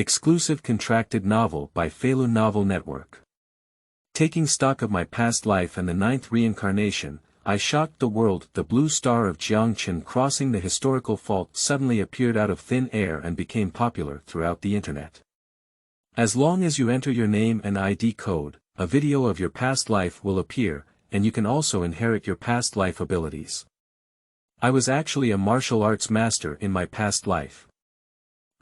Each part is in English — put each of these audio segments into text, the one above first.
Exclusive contracted novel by Feilu Novel Network. Taking stock of my past life and the 9th reincarnation, I shocked the world. The blue star of Jiang Chen crossing the historical fault suddenly appeared out of thin air and became popular throughout the internet. As long as you enter your name and ID code, a video of your past life will appear, and you can also inherit your past life abilities. I was actually a martial arts master in my past life.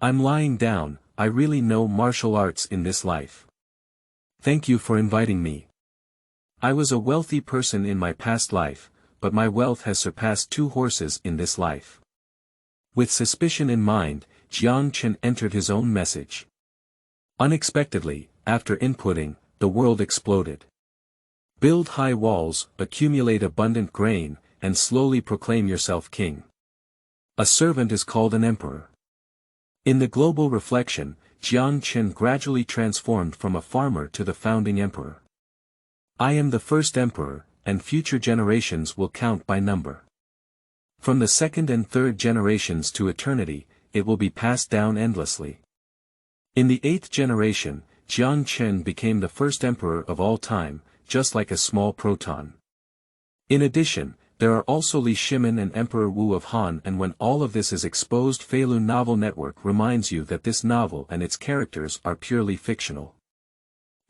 I'm lying down, I really know martial arts in this life. Thank you for inviting me. I was a wealthy person in my past life, but my wealth has surpassed 2 horses in this life. With suspicion in mind, Jiang Chen entered his own message. Unexpectedly, after inputting, the world exploded. Build high walls, accumulate abundant grain, and slowly proclaim yourself king. A servant is called an emperor. In the global reflection, Jiang Chen gradually transformed from a farmer to the founding emperor. I am the first emperor, and future generations will count by number. From the 2nd and 3rd generations to eternity, it will be passed down endlessly. In the 8th generation, Jiang Chen became the first emperor of all time, just like a small proton. In addition, there are also Li Shimin and Emperor Wu of Han, and when all of this is exposed, Feilu Novel Network reminds you that this novel and its characters are purely fictional.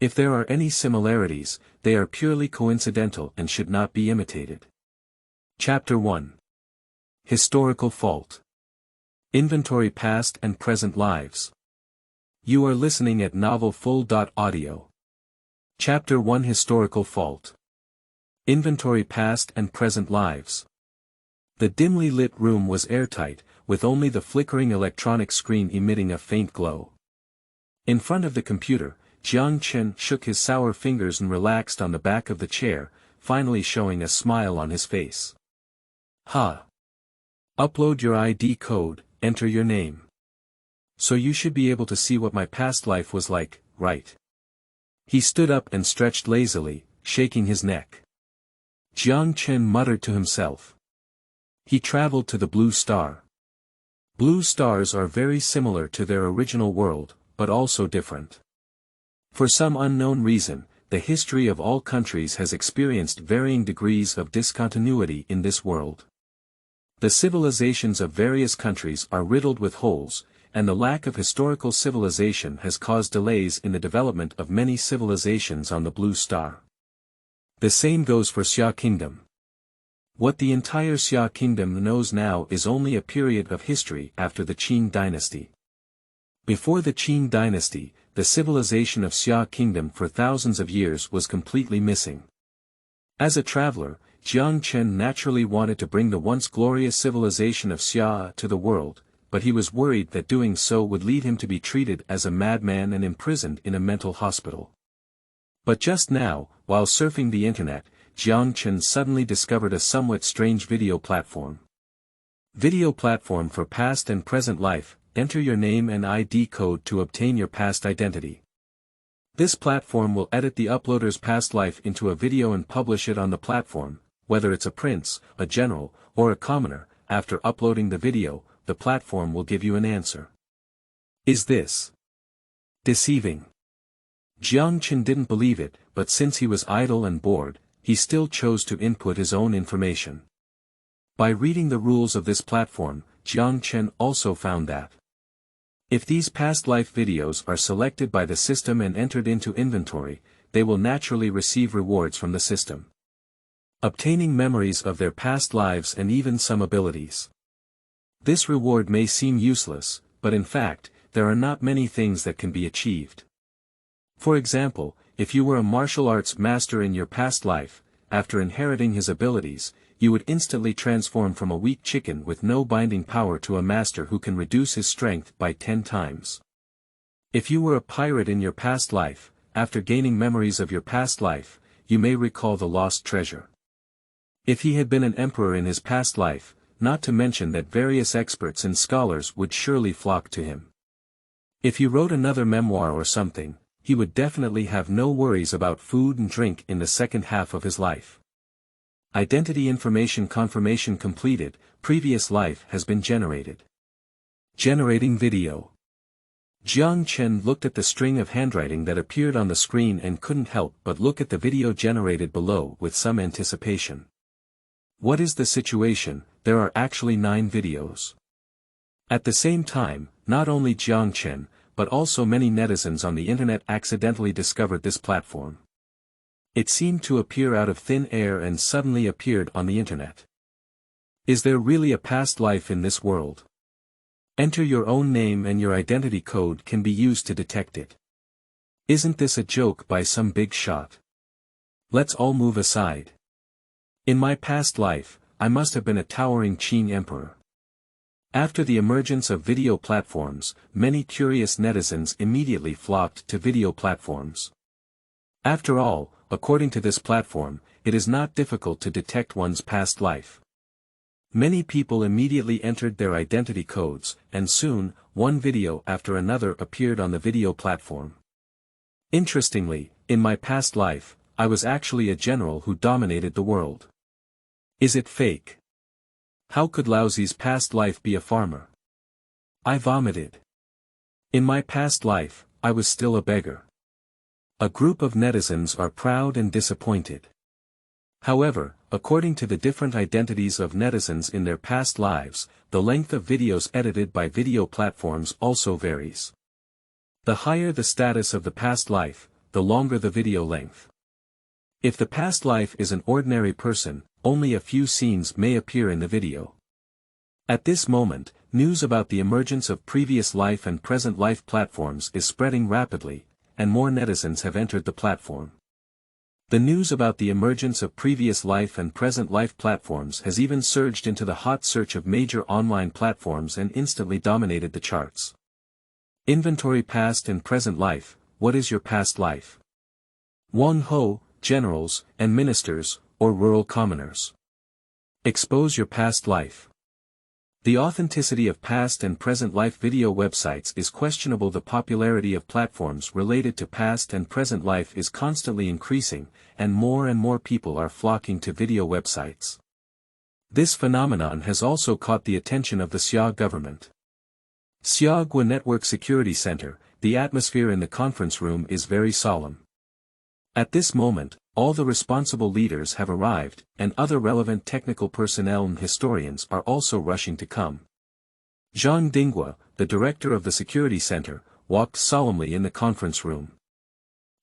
If there are any similarities, they are purely coincidental and should not be imitated. Chapter 1. Historical Fault. Inventory Past and Present Lives. You are listening at novelfull.audio. Chapter 1. Historical Fault. Inventory Past and Present Lives. The dimly lit room was airtight, with only the flickering electronic screen emitting a faint glow. In front of the computer, Jiang Chen shook his sour fingers and relaxed on the back of the chair, finally showing a smile on his face. Ha! Upload your ID code, enter your name. So you should be able to see what my past life was like, right? He stood up and stretched lazily, shaking his neck. Jiang Chen muttered to himself. He traveled to the blue star. Blue stars are very similar to their original world, but also different. For some unknown reason, the history of all countries has experienced varying degrees of discontinuity in this world. The civilizations of various countries are riddled with holes, and the lack of historical civilization has caused delays in the development of many civilizations on the blue star. The same goes for Xia Kingdom. What the entire Xia Kingdom knows now is only a period of history after the Qing dynasty. Before the Qing dynasty, the civilization of Xia Kingdom for thousands of years was completely missing. As a traveler, Jiang Chen naturally wanted to bring the once glorious civilization of Xia to the world, but he was worried that doing so would lead him to be treated as a madman and imprisoned in a mental hospital. But just now, while surfing the internet, Jiang Chen suddenly discovered a somewhat strange video platform. Video platform for past and present life. Enter your name and ID code to obtain your past identity. This platform will edit the uploader's past life into a video and publish it on the platform, whether it's a prince, a general, or a commoner. After uploading the video, the platform will give you an answer. Is this deceiving? Jiang Chen didn't believe it, but since he was idle and bored, he still chose to input his own information. By reading the rules of this platform, Jiang Chen also found that if these past life videos are selected by the system and entered into inventory, they will naturally receive rewards from the system. Obtaining memories of their past lives and even some abilities. This reward may seem useless, but in fact, there are not many things that can be achieved. For example, if you were a martial arts master in your past life, after inheriting his abilities, you would instantly transform from a weak chicken with no binding power to a master who can reduce his strength by 10 times. If you were a pirate in your past life, after gaining memories of your past life, you may recall the lost treasure. If he had been an emperor in his past life, not to mention that various experts and scholars would surely flock to him. If he wrote another memoir or something, he would definitely have no worries about food and drink in the second half of his life. Identity information confirmation completed, previous life has been generated. Generating video. Jiang Chen looked at the string of handwriting that appeared on the screen and couldn't help but look at the video generated below with some anticipation. What is the situation? There are actually 9 videos. At the same time, not only Jiang Chen, but also many netizens on the internet accidentally discovered this platform. It seemed to appear out of thin air and suddenly appeared on the internet. Is there really a past life in this world? Enter your own name and your identity code can be used to detect it. Isn't this a joke by some big shot? Let's all move aside. In my past life, I must have been a towering Qing emperor. After the emergence of video platforms, many curious netizens immediately flocked to video platforms. After all, according to this platform, it is not difficult to detect one's past life. Many people immediately entered their identity codes, and soon, one video after another appeared on the video platform. Interestingly, in my past life, I was actually a general who dominated the world. Is it fake? How could Laozi's past life be a farmer? I vomited. In my past life, I was still a beggar. A group of netizens are proud and disappointed. However, according to the different identities of netizens in their past lives, the length of videos edited by video platforms also varies. The higher the status of the past life, the longer the video length. If the past life is an ordinary person, only a few scenes may appear in the video. At this moment, news about the emergence of previous life and present life platforms is spreading rapidly, and more netizens have entered the platform. The news about the emergence of previous life and present life platforms has even surged into the hot search of major online platforms and instantly dominated the charts. Inventory past and present life. What is your past life? Wang Ho, generals, and ministers, or rural commoners. Expose your past life. The authenticity of past and present life video websites is questionable. The popularity of platforms related to past and present life is constantly increasing, and more people are flocking to video websites. This phenomenon has also caught the attention of the Xia government. Xiagua Network Security Center, the atmosphere in the conference room is very solemn. At this moment, all the responsible leaders have arrived, and other relevant technical personnel and historians are also rushing to come. Zhang Dinghua, the director of the security center, walked solemnly in the conference room.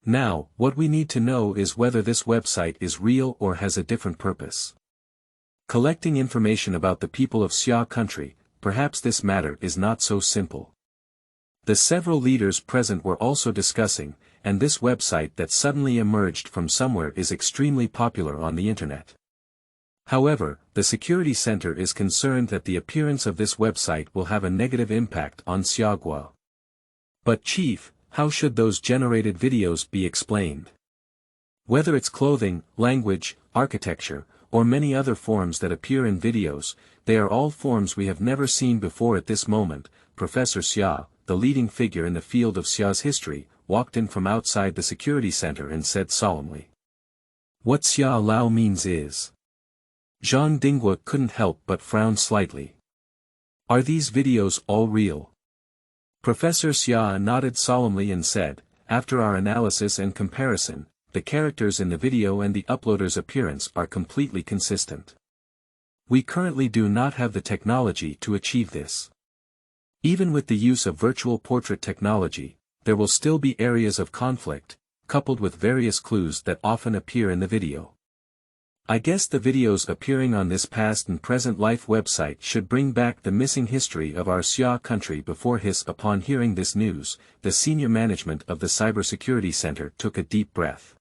Now, what we need to know is whether this website is real or has a different purpose. Collecting information about the people of Xia country, perhaps this matter is not so simple. The several leaders present were also discussing, and this website that suddenly emerged from somewhere is extremely popular on the internet. However, the security center is concerned that the appearance of this website will have a negative impact on Xiagua. But chief, how should those generated videos be explained? Whether it's clothing, language, architecture, or many other forms that appear in videos, they are all forms we have never seen before. At this moment, Professor Xia, the leading figure in the field of Xia's history, walked in from outside the security center and said solemnly. What Xia Lao means is. Zhang Dinghua couldn't help but frown slightly. Are these videos all real? Professor Xia nodded solemnly and said, after our analysis and comparison, the characters in the video and the uploader's appearance are completely consistent. We currently do not have the technology to achieve this. Even with the use of virtual portrait technology, there will still be areas of conflict, coupled with various clues that often appear in the video. I guess the videos appearing on this past and present life website should bring back the missing history of our Xia country. Before his. Upon hearing this news, the senior management of the Cybersecurity Center took a deep breath.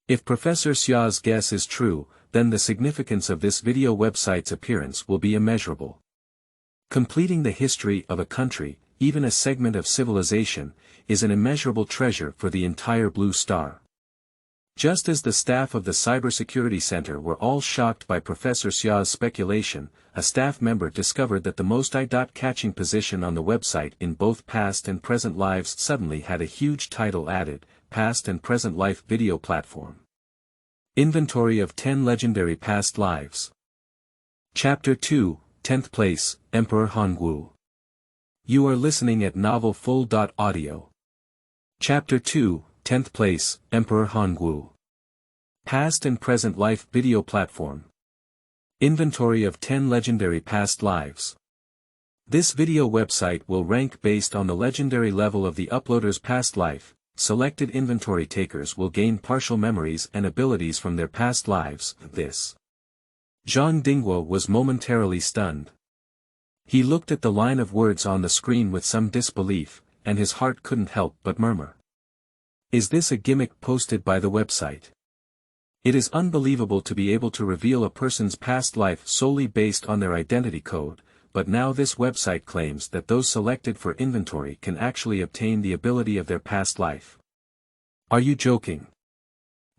If Professor Xia's guess is true, then the significance of this video website's appearance will be immeasurable. Completing the history of a country, even a segment of civilization, is an immeasurable treasure for the entire Blue Star. Just as the staff of the Cybersecurity Center were all shocked by Professor Xia's speculation, a staff member discovered that the most eye-catching position on the website in both past and present lives suddenly had a huge title added, Past and Present Life Video Platform. Inventory of 10 Legendary Past Lives. Chapter 2, 10th Place, Emperor Hongwu. You are listening at Novel Full. Audio. Chapter 2, 10th Place, Emperor Hongwu. Past and Present Life Video Platform. Inventory of 10 Legendary Past Lives. This video website will rank based on the legendary level of the uploader's past life. Selected inventory takers will gain partial memories and abilities from their past lives. This. Zhang Dingguo was momentarily stunned. He looked at the line of words on the screen with some disbelief, and his heart couldn't help but murmur. Is this a gimmick posted by the website? It is unbelievable to be able to reveal a person's past life solely based on their identity code, but now this website claims that those selected for inventory can actually obtain the ability of their past life. Are you joking?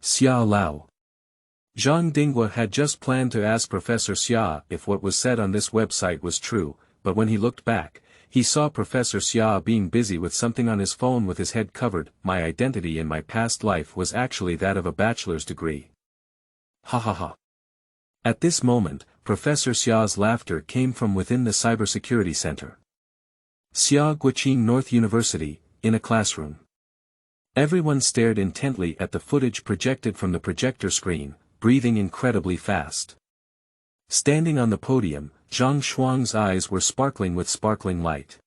Xia Lao. Zhang Dingguo had just planned to ask Professor Xia if what was said on this website was true, but when he looked back, he saw Professor Xia being busy with something on his phone with his head covered. My identity in my past life was actually that of a bachelor's degree. Ha ha ha. At this moment, Professor Xia's laughter came from within the cybersecurity center. Xia Guoqing North University, in a classroom. Everyone stared intently at the footage projected from the projector screen, breathing incredibly fast. Standing on the podium, Zhang Shuang's eyes were sparkling with sparkling light.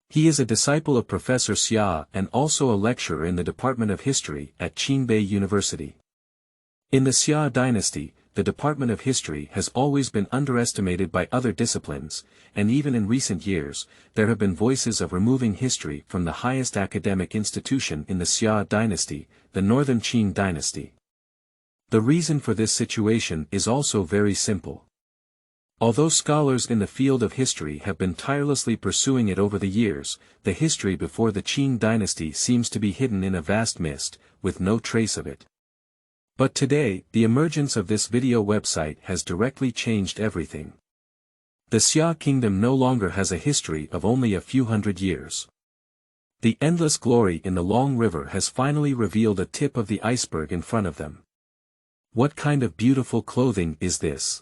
He is a disciple of Professor Xia and also a lecturer in the Department of History at Qingbei University. In the Xia dynasty, the Department of History has always been underestimated by other disciplines, and even in recent years, there have been voices of removing history from the highest academic institution in the Xia dynasty, the Northern Qing dynasty. The reason for this situation is also very simple. Although scholars in the field of history have been tirelessly pursuing it over the years, the history before the Qing dynasty seems to be hidden in a vast mist, with no trace of it. But today, the emergence of this video website has directly changed everything. The Xia kingdom no longer has a history of only a few hundred years. The endless glory in the long river has finally revealed a tip of the iceberg in front of them. What kind of beautiful clothing is this?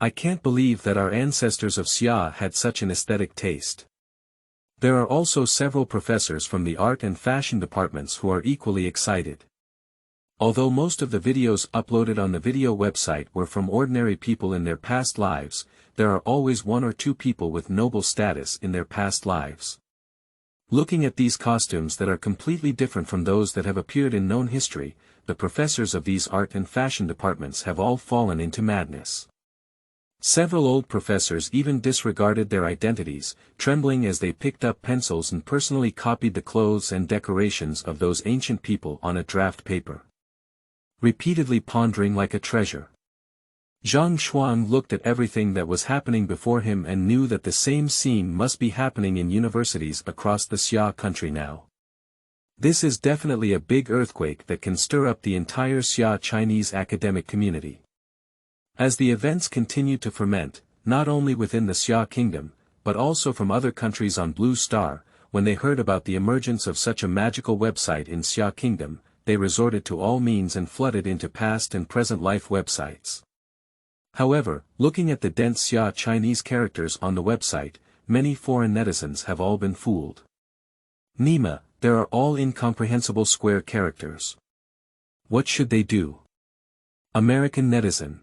I can't believe that our ancestors of Xia had such an aesthetic taste. There are also several professors from the art and fashion departments who are equally excited. Although most of the videos uploaded on the video website were from ordinary people in their past lives, there are always one or two people with noble status in their past lives. Looking at these costumes that are completely different from those that have appeared in known history, the professors of these art and fashion departments have all fallen into madness. Several old professors even disregarded their identities, trembling as they picked up pencils and personally copied the clothes and decorations of those ancient people on a draft paper. Repeatedly pondering like a treasure. Zhang Shuang looked at everything that was happening before him and knew that the same scene must be happening in universities across the Xia country now. This is definitely a big earthquake that can stir up the entire Xia Chinese academic community. As the events continue to ferment, not only within the Xia kingdom, but also from other countries on Blue Star, when they heard about the emergence of such a magical website in Xia kingdom, they resorted to all means and flooded into past and present life websites. However, looking at the dense Xia Chinese characters on the website, many foreign netizens have all been fooled. Nima, there are all incomprehensible square characters. What should they do? American netizen.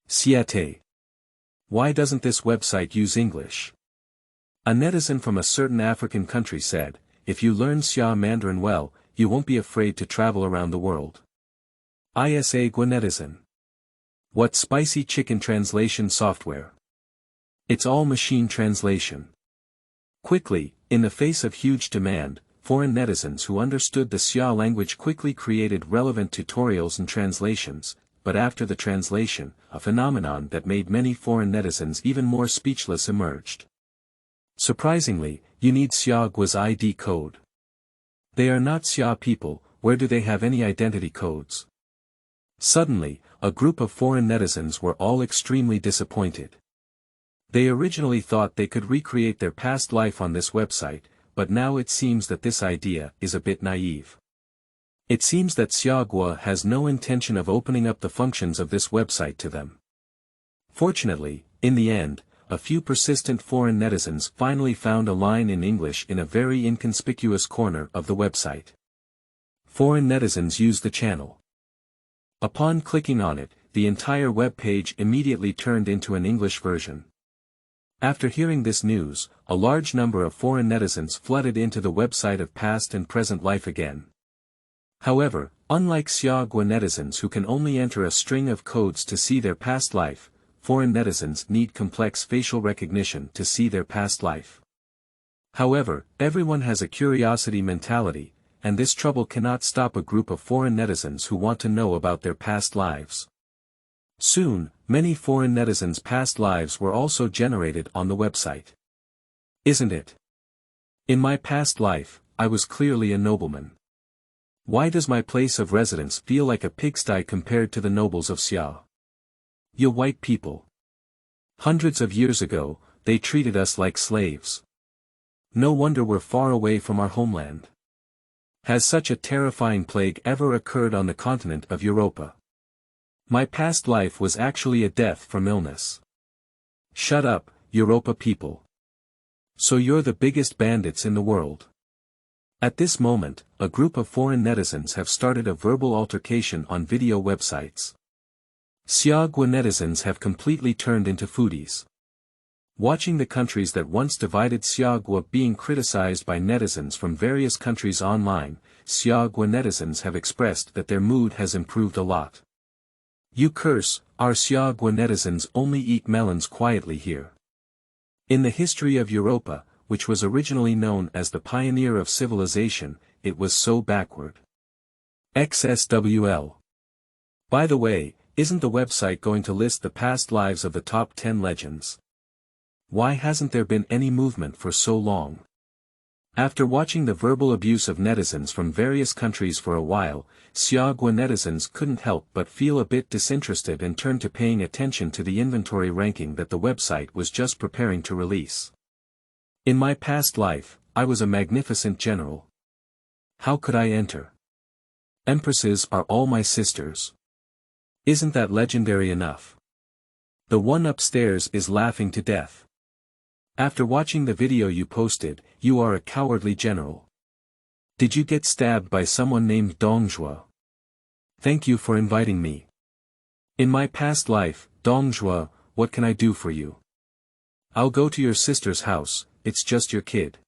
Siete. Why doesn't this website use English? A netizen from a certain African country said, if you learn Xia Mandarin well, you won't be afraid to travel around the world. Isa Guanetizen. What spicy chicken translation software? It's all machine translation. Quickly, in the face of huge demand, foreign netizens who understood the Xia language quickly created relevant tutorials and translations, but after the translation, a phenomenon that made many foreign netizens even more speechless emerged. Surprisingly, you need Xia Gua's ID code. They are not Xia people, where do they have any identity codes? Suddenly, a group of foreign netizens were all extremely disappointed. They originally thought they could recreate their past life on this website, but now it seems that this idea is a bit naive. It seems that Xia Gua has no intention of opening up the functions of this website to them. Fortunately, in the end, a few persistent foreign netizens finally found a line in English in a very inconspicuous corner of the website. Foreign netizens use the channel. Upon clicking on it, the entire web page immediately turned into an English version. After hearing this news, a large number of foreign netizens flooded into the website of Past and Present Life again. However, unlike Xiaogua netizens who can only enter a string of codes to see their past life, foreign netizens need complex facial recognition to see their past life. However, everyone has a curiosity mentality, and this trouble cannot stop a group of foreign netizens who want to know about their past lives. Soon, many foreign netizens' past lives were also generated on the website. Isn't it? In my past life, I was clearly a nobleman. Why does my place of residence feel like a pigsty compared to the nobles of Xia? You white people. Hundreds of years ago, they treated us like slaves. No wonder we're far away from our homeland. Has such a terrifying plague ever occurred on the continent of Europa? My past life was actually a death from illness. Shut up, Europa people. So you're the biggest bandits in the world. At this moment, a group of foreign netizens have started a verbal altercation on video websites. Xiaogua netizens have completely turned into foodies. Watching the countries that once divided Xiaogua being criticized by netizens from various countries online, Xiaogua netizens have expressed that their mood has improved a lot. You curse, our Xiaogua netizens only eat melons quietly here. In the history of Europa, which was originally known as the pioneer of civilization, it was so backward. XSWL. By the way, isn't the website going to list the past lives of the top 10 legends? Why hasn't there been any movement for so long? After watching the verbal abuse of netizens from various countries for a while, Xiaogua netizens couldn't help but feel a bit disinterested and turned to paying attention to the inventory ranking that the website was just preparing to release. In my past life, I was a magnificent general. How could I enter? Empresses are all my sisters. Isn't that legendary enough? The one upstairs is laughing to death. After watching the video you posted, you are a cowardly general. Did you get stabbed by someone named Dongjua? Thank you for inviting me. In my past life, Dongjua, what can I do for you? I'll go to your sister's house, it's just your kid.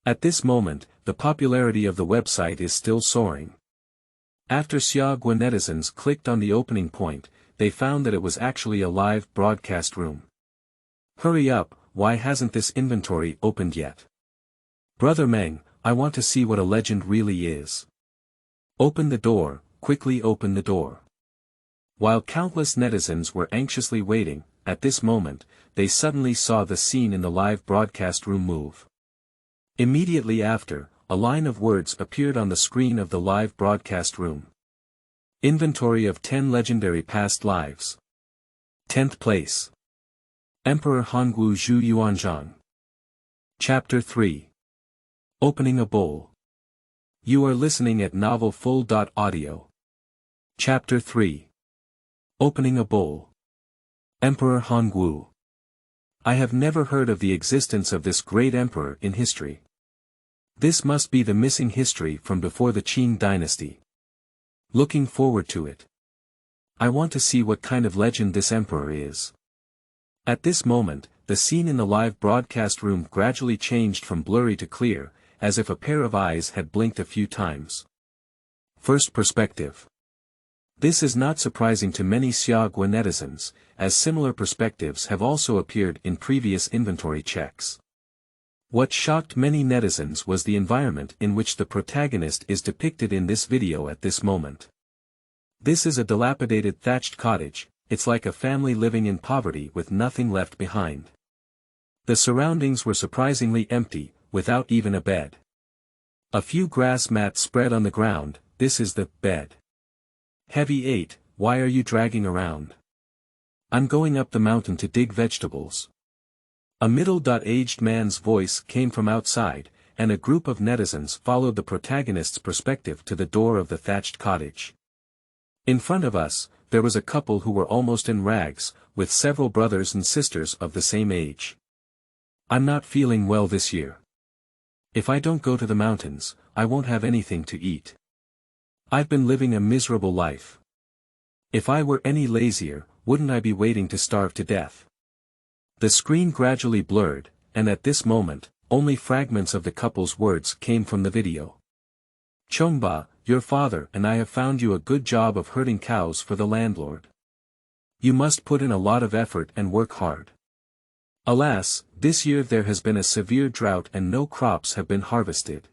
At this moment, the popularity of the website is still soaring. After Xiaogua netizens clicked on the opening point, they found that it was actually a live broadcast room. Hurry up, why hasn't this inventory opened yet? Brother Meng, I want to see what a legend really is. Open the door, quickly open the door. While countless netizens were anxiously waiting, at this moment, they suddenly saw the scene in the live broadcast room move. Immediately after, a line of words appeared on the screen of the live broadcast room. Inventory of 10 legendary past lives. 10th place. Emperor Hongwu Zhu Yuanzhang. Chapter 3. Opening a bowl. You are listening at novelfull.audio. Chapter 3. Opening a bowl. Emperor Hongwu. I have never heard of the existence of this great emperor in history. This must be the missing history from before the Qing dynasty. Looking forward to it. I want to see what kind of legend this emperor is. At this moment, the scene in the live broadcast room gradually changed from blurry to clear, as if a pair of eyes had blinked a few times. First perspective. This is not surprising to many Xiaogua netizens, as similar perspectives have also appeared in previous inventory checks. What shocked many netizens was the environment in which the protagonist is depicted in this video at this moment. This is a dilapidated thatched cottage, it's like a family living in poverty with nothing left behind. The surroundings were surprisingly empty, without even a bed. A few grass mats spread on the ground, this is the bed. Heavy 8, why are you dragging around? I'm going up the mountain to dig vegetables. A middle-aged man's voice came from outside, and a group of netizens followed the protagonist's perspective to the door of the thatched cottage. In front of us, there was a couple who were almost in rags, with several brothers and sisters of the same age. I'm not feeling well this year. If I don't go to the mountains, I won't have anything to eat. I've been living a miserable life. If I were any lazier, wouldn't I be waiting to starve to death? The screen gradually blurred, and at this moment, only fragments of the couple's words came from the video. Chongba, your father and I have found you a good job of herding cows for the landlord. You must put in a lot of effort and work hard. Alas, this year there has been a severe drought and no crops have been harvested.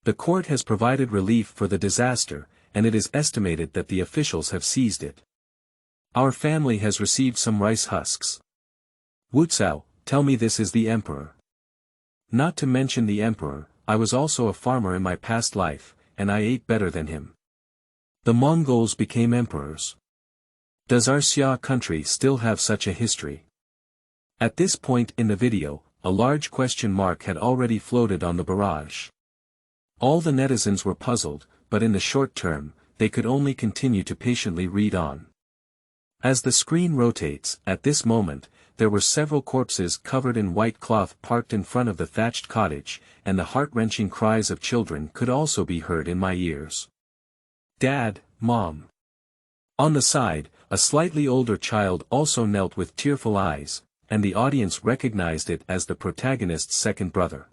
The court has provided relief for the disaster, and it is estimated that the officials have seized it. Our family has received some rice husks. Wucao, tell me this is the emperor. Not to mention the emperor, I was also a farmer in my past life, and I ate better than him. The Mongols became emperors. Does our Xia country still have such a history? At this point in the video, a large question mark had already floated on the barrage. All the netizens were puzzled, but in the short term, they could only continue to patiently read on. As the screen rotates, at this moment, there were several corpses covered in white cloth parked in front of the thatched cottage, and the heart-wrenching cries of children could also be heard in my ears. Dad, Mom. On the side, a slightly older child also knelt with tearful eyes, and the audience recognized it as the protagonist's second brother.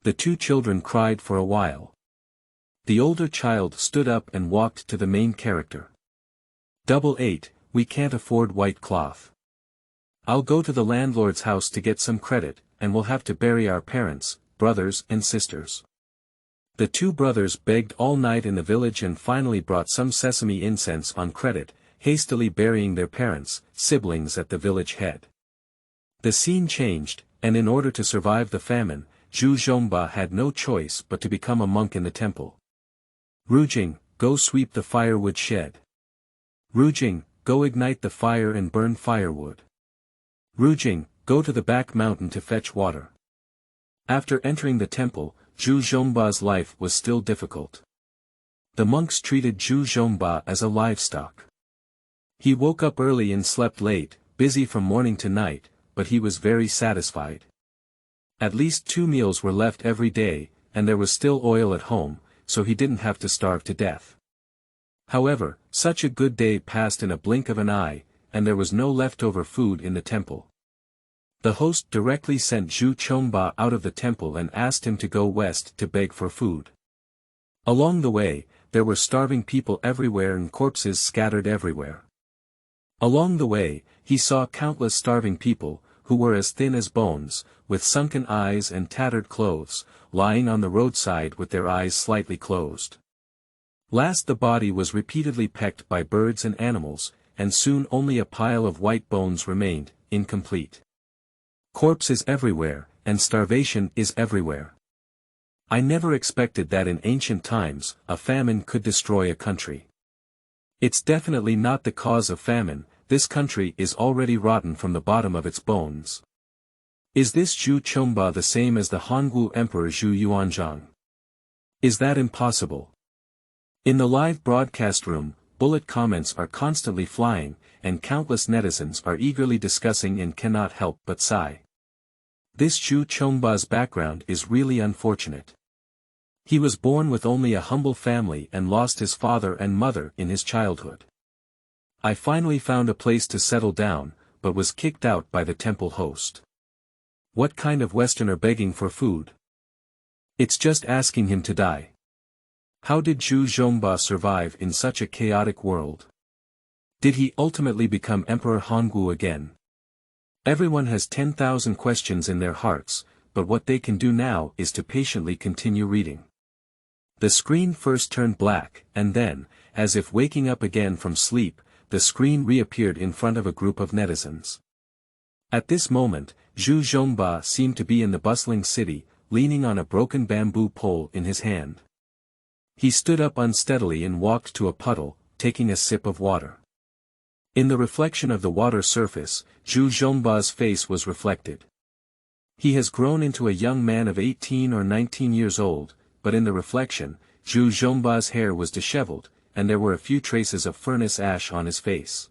The two children cried for a while. The older child stood up and walked to the main character. 88, we can't afford white cloth. I'll go to the landlord's house to get some credit, and we'll have to bury our parents, brothers and sisters. The two brothers begged all night in the village and finally brought some sesame incense on credit, hastily burying their parents, siblings at the village head. The scene changed, and in order to survive the famine, Zhu Zhongba had no choice but to become a monk in the temple. Rujing, go sweep the firewood shed. Rujing, go ignite the fire and burn firewood. Rujing, go to the back mountain to fetch water. After entering the temple, Zhu Zhongba's life was still difficult. The monks treated Zhu Zhongba as a livestock. He woke up early and slept late, busy from morning to night, but he was very satisfied. At least 2 meals were left every day, and there was still oil at home, so he didn't have to starve to death. However, such a good day passed in a blink of an eye, and there was no leftover food in the temple. The host directly sent Zhu Chongba out of the temple and asked him to go west to beg for food. Along the way, there were starving people everywhere and corpses scattered everywhere. Along the way, he saw countless starving people, who were as thin as bones, with sunken eyes and tattered clothes, lying on the roadside with their eyes slightly closed. Last the body was repeatedly pecked by birds and animals, and soon only a pile of white bones remained, incomplete. Corpse is everywhere, and starvation is everywhere. I never expected that in ancient times, a famine could destroy a country. It's definitely not the cause of famine, this country is already rotten from the bottom of its bones. Is this Zhu Chongba the same as the Hongwu Emperor Zhu Yuanzhang? Is that impossible? In the live broadcast room, bullet comments are constantly flying, and countless netizens are eagerly discussing and cannot help but sigh. This Zhu Chongba's background is really unfortunate. He was born with only a humble family and lost his father and mother in his childhood. I finally found a place to settle down, but was kicked out by the temple host. What kind of Westerner begging for food? It's just asking him to die. How did Zhu Zhongba survive in such a chaotic world? Did he ultimately become Emperor Hongwu again? Everyone has 10,000 questions in their hearts, but what they can do now is to patiently continue reading. The screen first turned black, and then, as if waking up again from sleep, the screen reappeared in front of a group of netizens. At this moment, Zhu Zhongba seemed to be in the bustling city, leaning on a broken bamboo pole in his hand. He stood up unsteadily and walked to a puddle, taking a sip of water. In the reflection of the water surface, Zhu Zhongba's face was reflected. He has grown into a young man of 18 or 19 years old, but in the reflection, Zhu Zhongba's hair was disheveled, and there were a few traces of furnace ash on his face.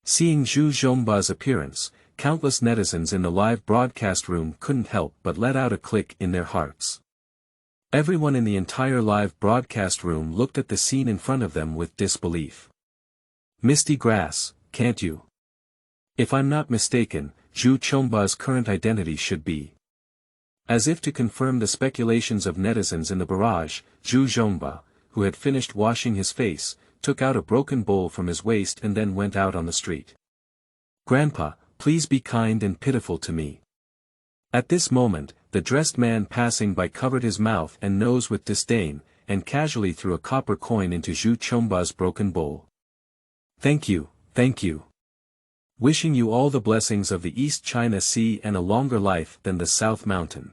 Seeing Zhu Zhongba's appearance, countless netizens in the live broadcast room couldn't help but let out a click in their hearts. Everyone in the entire live broadcast room looked at the scene in front of them with disbelief. Misty grass, can't you? If I'm not mistaken, Zhu Zhongba's current identity should be. As if to confirm the speculations of netizens in the barrage, Zhu Zhongba, who had finished washing his face, took out a broken bowl from his waist and then went out on the street. Grandpa, please be kind and pitiful to me. At this moment, the dressed man passing by covered his mouth and nose with disdain, and casually threw a copper coin into Zhu Zhongba's broken bowl. Thank you, thank you. Wishing you all the blessings of the East China Sea and a longer life than the South Mountain.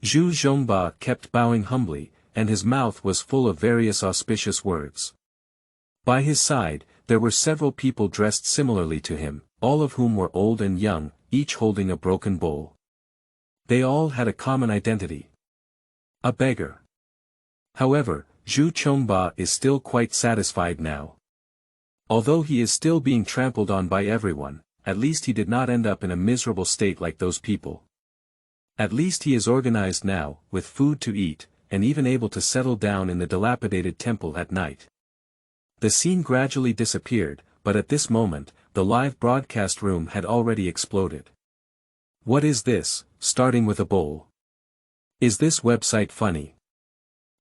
Zhu Zhongba kept bowing humbly, and his mouth was full of various auspicious words. By his side, there were several people dressed similarly to him, all of whom were old and young, each holding a broken bowl. They all had a common identity. A beggar. However, Zhu Zhongba is still quite satisfied now. Although he is still being trampled on by everyone, at least he did not end up in a miserable state like those people. At least he is organized now, with food to eat, and even able to settle down in the dilapidated temple at night. The scene gradually disappeared, but at this moment, the live broadcast room had already exploded. What is this, starting with a bowl? Is this website funny?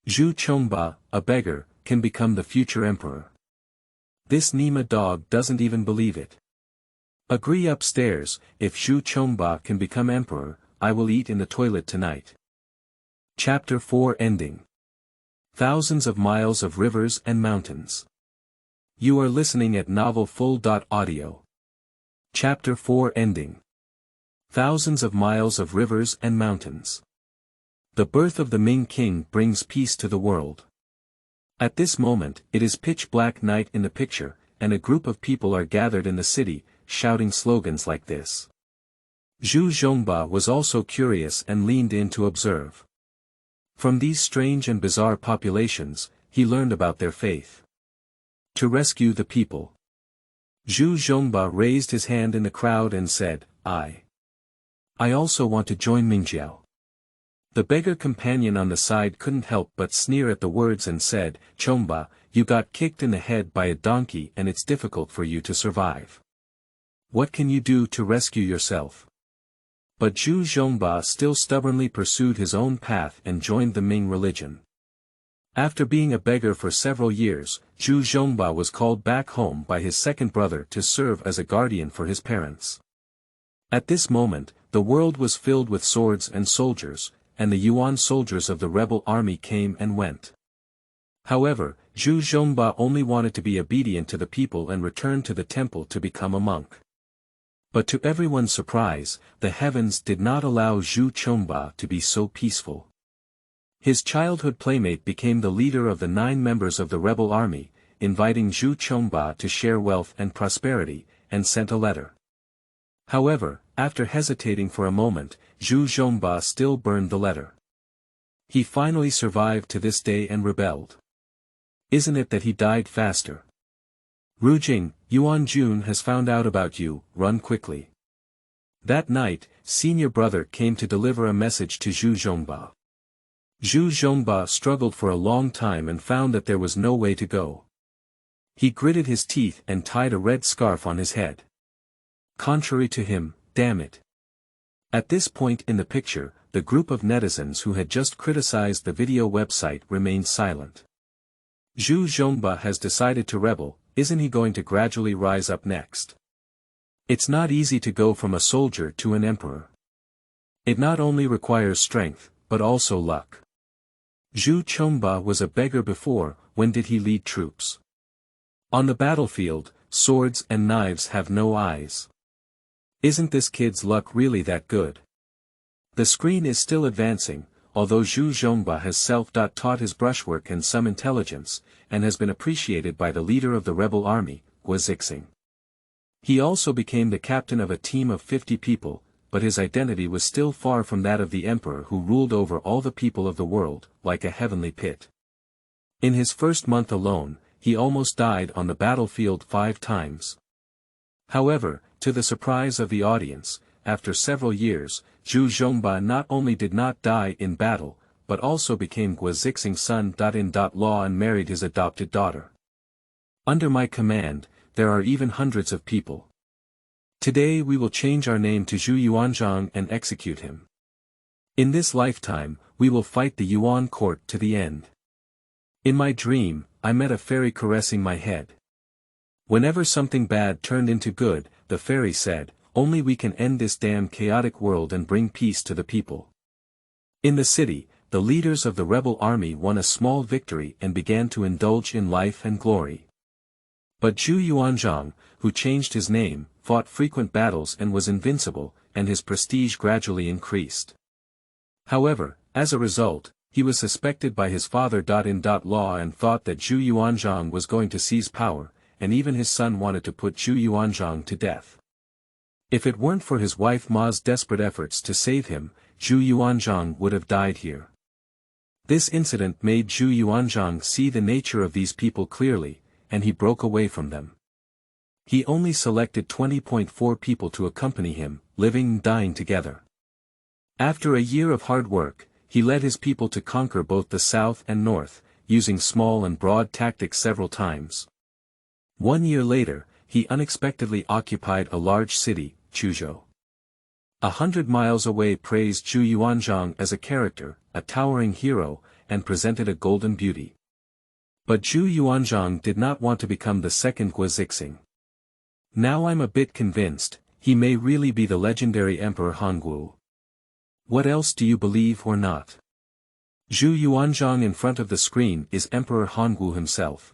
Zhu Zhongba, a beggar, can become the future emperor. This Nima dog doesn't even believe it. Agree upstairs, if Zhu Zhongba can become emperor, I will eat in the toilet tonight. Chapter 4 Ending. Thousands of miles of rivers and mountains. You are listening at novelfull.audio. Chapter 4 Ending. Thousands of miles of rivers and mountains. The birth of the Ming king brings peace to the world. At this moment, it is pitch black night in the picture, and a group of people are gathered in the city, shouting slogans like this. Zhu Zhongba was also curious and leaned in to observe. From these strange and bizarre populations, he learned about their faith. To rescue the people. Zhu Zhongba raised his hand in the crowd and said, I also want to join Mingjiao. The beggar companion on the side couldn't help but sneer at the words and said, Zhongba, you got kicked in the head by a donkey and it's difficult for you to survive. What can you do to rescue yourself? But Zhu Zhongba still stubbornly pursued his own path and joined the Ming religion. After being a beggar for several years, Zhu Zhongba was called back home by his second brother to serve as a guardian for his parents. At this moment, the world was filled with swords and soldiers, and the Yuan soldiers of the rebel army came and went. However, Zhu Zhongba only wanted to be obedient to the people and return to the temple to become a monk. But to everyone's surprise, the heavens did not allow Zhu Zhongba to be so peaceful. His childhood playmate became the leader of the 9 members of the rebel army, inviting Zhu Zhongba to share wealth and prosperity, and sent a letter. However, after hesitating for a moment, Zhu Zhongba still burned the letter. He finally survived to this day and rebelled. Isn't it that he died faster? Rujing, Yuan Jun has found out about you, run quickly. That night, senior brother came to deliver a message to Zhu Zhongba. Zhu Zhongba struggled for a long time and found that there was no way to go. He gritted his teeth and tied a red scarf on his head. Contrary to him, damn it. At this point in the picture, the group of netizens who had just criticized the video website remained silent. Zhu Zhongba has decided to rebel, isn't he going to gradually rise up next? It's not easy to go from a soldier to an emperor. It not only requires strength, but also luck. Zhu Zhongba was a beggar before, when did he lead troops? On the battlefield, swords and knives have no eyes. Isn't this kid's luck really that good? The screen is still advancing, although Zhu Zhongba has self-taught his brushwork and some intelligence, and has been appreciated by the leader of the rebel army, Guo Zixing. He also became the captain of a team of 50 people, but his identity was still far from that of the emperor who ruled over all the people of the world, like a heavenly pit. In his first month alone, he almost died on the battlefield 5 times. However, to the surprise of the audience, after several years, Zhu Zhongba not only did not die in battle, but also became Guazixing's son-in-law and married his adopted daughter. Under my command, there are even hundreds of people. Today we will change our name to Zhu Yuanzhang and execute him. In this lifetime, we will fight the Yuan court to the end. In my dream, I met a fairy caressing my head. Whenever something bad turned into good, the fairy said, only we can end this damn chaotic world and bring peace to the people. In the city, the leaders of the rebel army won a small victory and began to indulge in life and glory. But Zhu Yuanzhang, who changed his name, fought frequent battles and was invincible, and his prestige gradually increased. However, as a result, he was suspected by his father-in-law and thought that Zhu Yuanzhang was going to seize power, and even his son wanted to put Zhu Yuanzhang to death. If it weren't for his wife Ma's desperate efforts to save him, Zhu Yuanzhang would have died here. This incident made Zhu Yuanzhang see the nature of these people clearly, and he broke away from them. He only selected 20.4 people to accompany him, living and dying together. After a year of hard work, he led his people to conquer both the south and north, using small and broad tactics several times. 1 year later, he unexpectedly occupied a large city, Chuzhou. 100 miles away praised Zhu Yuanzhang as a character, a towering hero, and presented a golden beauty. But Zhu Yuanzhang did not want to become the second Guazixing. Now I'm a bit convinced, he may really be the legendary Emperor Hongwu. What else do you believe or not? Zhu Yuanzhang in front of the screen is Emperor Hongwu himself.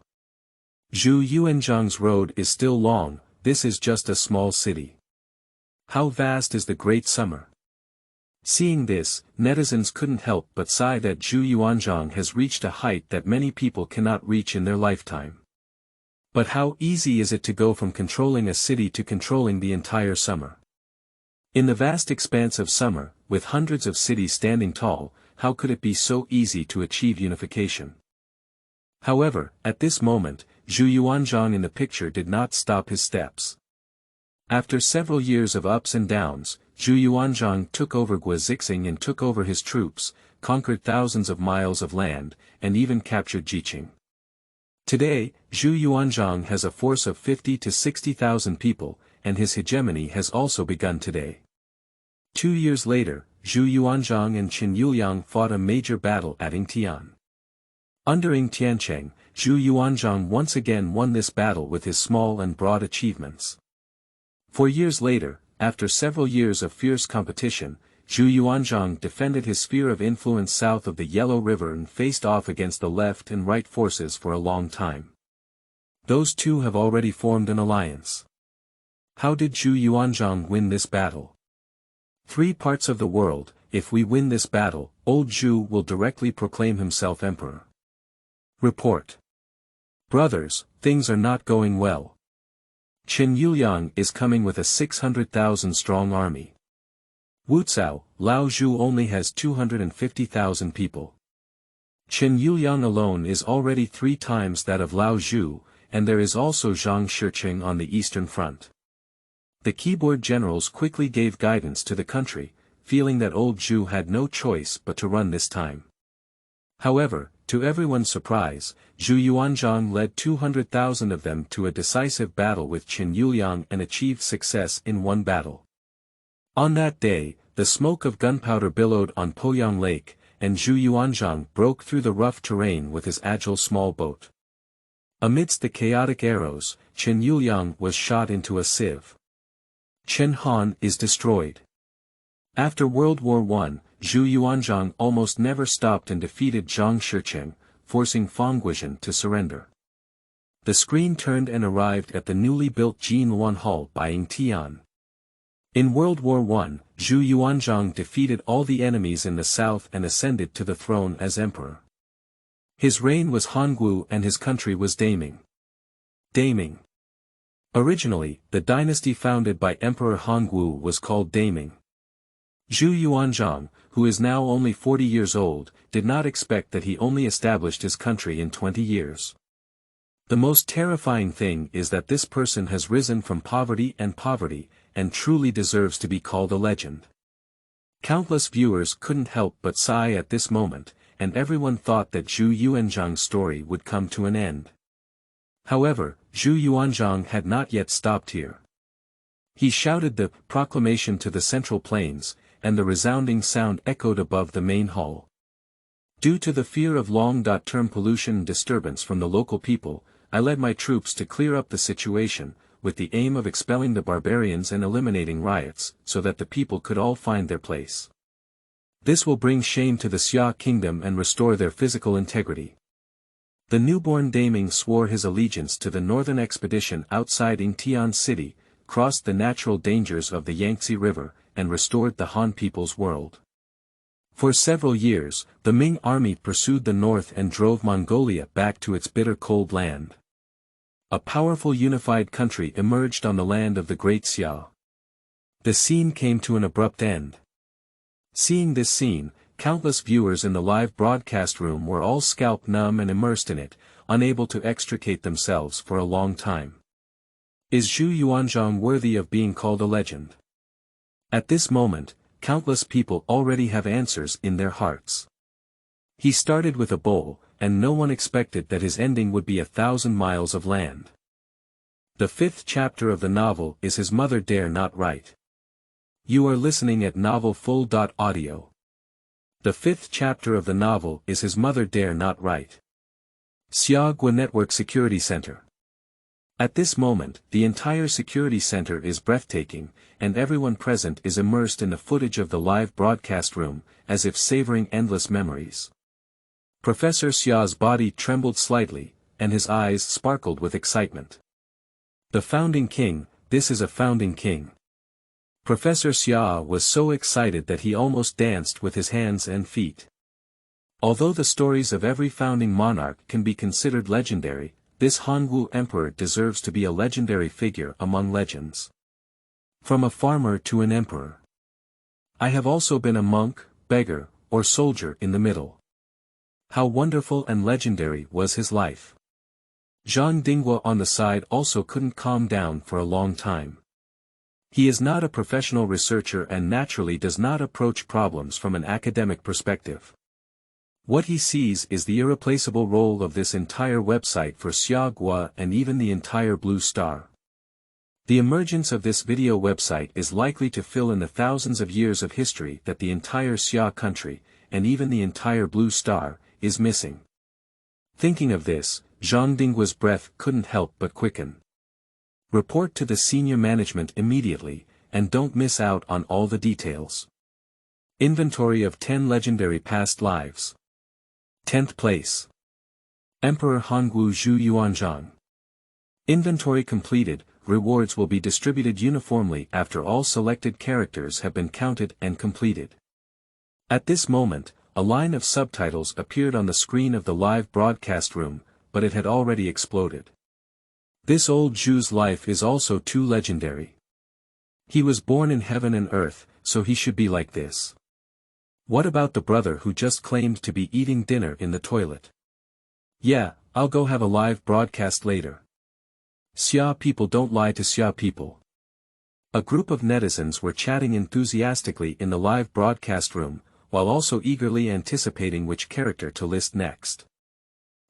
Zhu Yuanzhang's road is still long, this is just a small city. How vast is the great summer? Seeing this, netizens couldn't help but sigh that Zhu Yuanzhang has reached a height that many people cannot reach in their lifetime. But how easy is it to go from controlling a city to controlling the entire summer? In the vast expanse of summer, with hundreds of cities standing tall, how could it be so easy to achieve unification? However, at this moment, Zhu Yuanzhang in the picture did not stop his steps. After several years of ups and downs, Zhu Yuanzhang took over Guazixing and took over his troops, conquered thousands of miles of land, and even captured Jiqing. Today, Zhu Yuanzhang has a force of 50 to 60,000 people, and his hegemony has also begun today. 2 years later, Zhu Yuanzhang and Qin Yuliang fought a major battle at Yingtian. Under Ying Tiancheng, Zhu Yuanzhang once again won this battle with his small and broad achievements. 4 years later, after several years of fierce competition, Zhu Yuanzhang defended his sphere of influence south of the Yellow River and faced off against the left and right forces for a long time. Those two have already formed an alliance. How did Zhu Yuanzhang win this battle? 3 parts of the world, if we win this battle, old Zhu will directly proclaim himself emperor. Report. Brothers, things are not going well. Qin Yuliang is coming with a 600,000 strong army. Wu Cao, Lao Zhu only has 250,000 people. Qin Yuliang alone is already 3 times that of Lao Zhu, and there is also Zhang Shiqing on the eastern front. The keyboard generals quickly gave guidance to the country, feeling that old Zhu had no choice but to run this time. However, to everyone's surprise, Zhu Yuanzhang led 200,000 of them to a decisive battle with Qin Yuliang and achieved success in one battle. On that day, the smoke of gunpowder billowed on Poyang Lake, and Zhu Yuanzhang broke through the rough terrain with his agile small boat. Amidst the chaotic arrows, Qin Yuliang was shot into a sieve. Chen Han is destroyed. After World War I, Zhu Yuanzhang almost never stopped and defeated Zhang Shiqing, forcing Fangguizhen to surrender. The screen turned and arrived at the newly built Jinluan Hall by Yingtian. In World War I, Zhu Yuanzhang defeated all the enemies in the south and ascended to the throne as emperor. His reign was Hongwu and his country was Daming. Daming. Originally, the dynasty founded by Emperor Hongwu was called Daming. Zhu Yuanzhang, who is now only 40 years old, did not expect that he only established his country in 20 years. The most terrifying thing is that this person has risen from poverty, and truly deserves to be called a legend. Countless viewers couldn't help but sigh at this moment, and everyone thought that Zhu Yuanzhang's story would come to an end. However, Zhu Yuanzhang had not yet stopped here. He shouted the proclamation to the central plains, and the resounding sound echoed above the main hall. Due to the fear of long-term pollution and disturbance from the local people, I led my troops to clear up the situation, with the aim of expelling the barbarians and eliminating riots, so that the people could all find their place. This will bring shame to the Xia kingdom and restore their physical integrity. The newborn Daming swore his allegiance to the northern expedition outside Yingtian city, crossed the natural dangers of the Yangtze River, and restored the Han people's world. For several years, the Ming army pursued the north and drove Mongolia back to its bitter cold land. A powerful unified country emerged on the land of the Great Xia. The scene came to an abrupt end. Seeing this scene, countless viewers in the live broadcast room were all scalp-numb and immersed in it, unable to extricate themselves for a long time. Is Zhu Yuanzhang worthy of being called a legend? At this moment, countless people already have answers in their hearts. He started with a bowl, and no one expected that his ending would be 1,000 miles of land. The 5th chapter of the novel is His Mother Dare Not Write. You are listening at novelfull.audio. The 5th chapter of the novel is His Mother Dare Not Write. Xiaogua Network Security Center. At this moment, the entire security center is breathtaking, and everyone present is immersed in the footage of the live broadcast room, as if savoring endless memories. Professor Xia's body trembled slightly, and his eyes sparkled with excitement. The founding king, this is a founding king. Professor Xia was so excited that he almost danced with his hands and feet. Although the stories of every founding monarch can be considered legendary, this Hongwu emperor deserves to be a legendary figure among legends. From a farmer to an emperor. I have also been a monk, beggar, or soldier in the middle. How wonderful and legendary was his life. Zhang Dinghua on the side also couldn't calm down for a long time. He is not a professional researcher and naturally does not approach problems from an academic perspective. What he sees is the irreplaceable role of this entire website for Xiaogua and even the entire Blue Star. The emergence of this video website is likely to fill in the thousands of years of history that the entire Xia country, and even the entire Blue Star, is missing. Thinking of this, Zhang Dinghua's breath couldn't help but quicken. Report to the senior management immediately, and don't miss out on all the details. Inventory of 10 legendary past lives. 10th place. Emperor Hongwu Zhu Yuanzhang. Inventory completed, rewards will be distributed uniformly after all selected characters have been counted and completed. At this moment, a line of subtitles appeared on the screen of the live broadcast room, but it had already exploded. This old Zhu's life is also too legendary. He was born in heaven and earth, so he should be like this. What about the brother who just claimed to be eating dinner in the toilet? Yeah, I'll go have a live broadcast later. Xia people don't lie to Xia people. A group of netizens were chatting enthusiastically in the live broadcast room, while also eagerly anticipating which character to list next.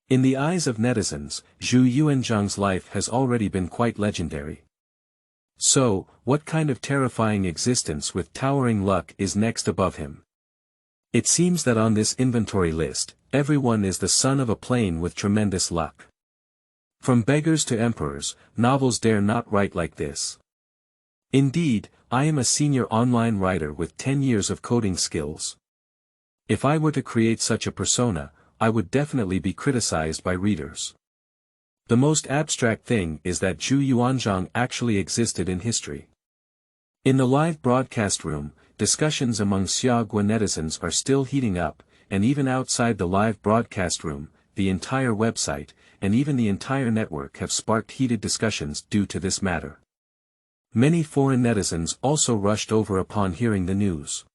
In the eyes of netizens, Zhu Yuanzhang's life has already been quite legendary. So, what kind of terrifying existence with towering luck is next above him? It seems that on this inventory list, everyone is the son of a plane with tremendous luck. From beggars to emperors, novels dare not write like this. Indeed, I am a senior online writer with 10 years of coding skills. If I were to create such a persona, I would definitely be criticized by readers. The most abstract thing is that Zhu Yuanzhang actually existed in history. In the live broadcast room, discussions among Xiaogua netizens are still heating up, and even outside the live broadcast room, the entire website, and even the entire network have sparked heated discussions due to this matter. Many foreign netizens also rushed over upon hearing the news.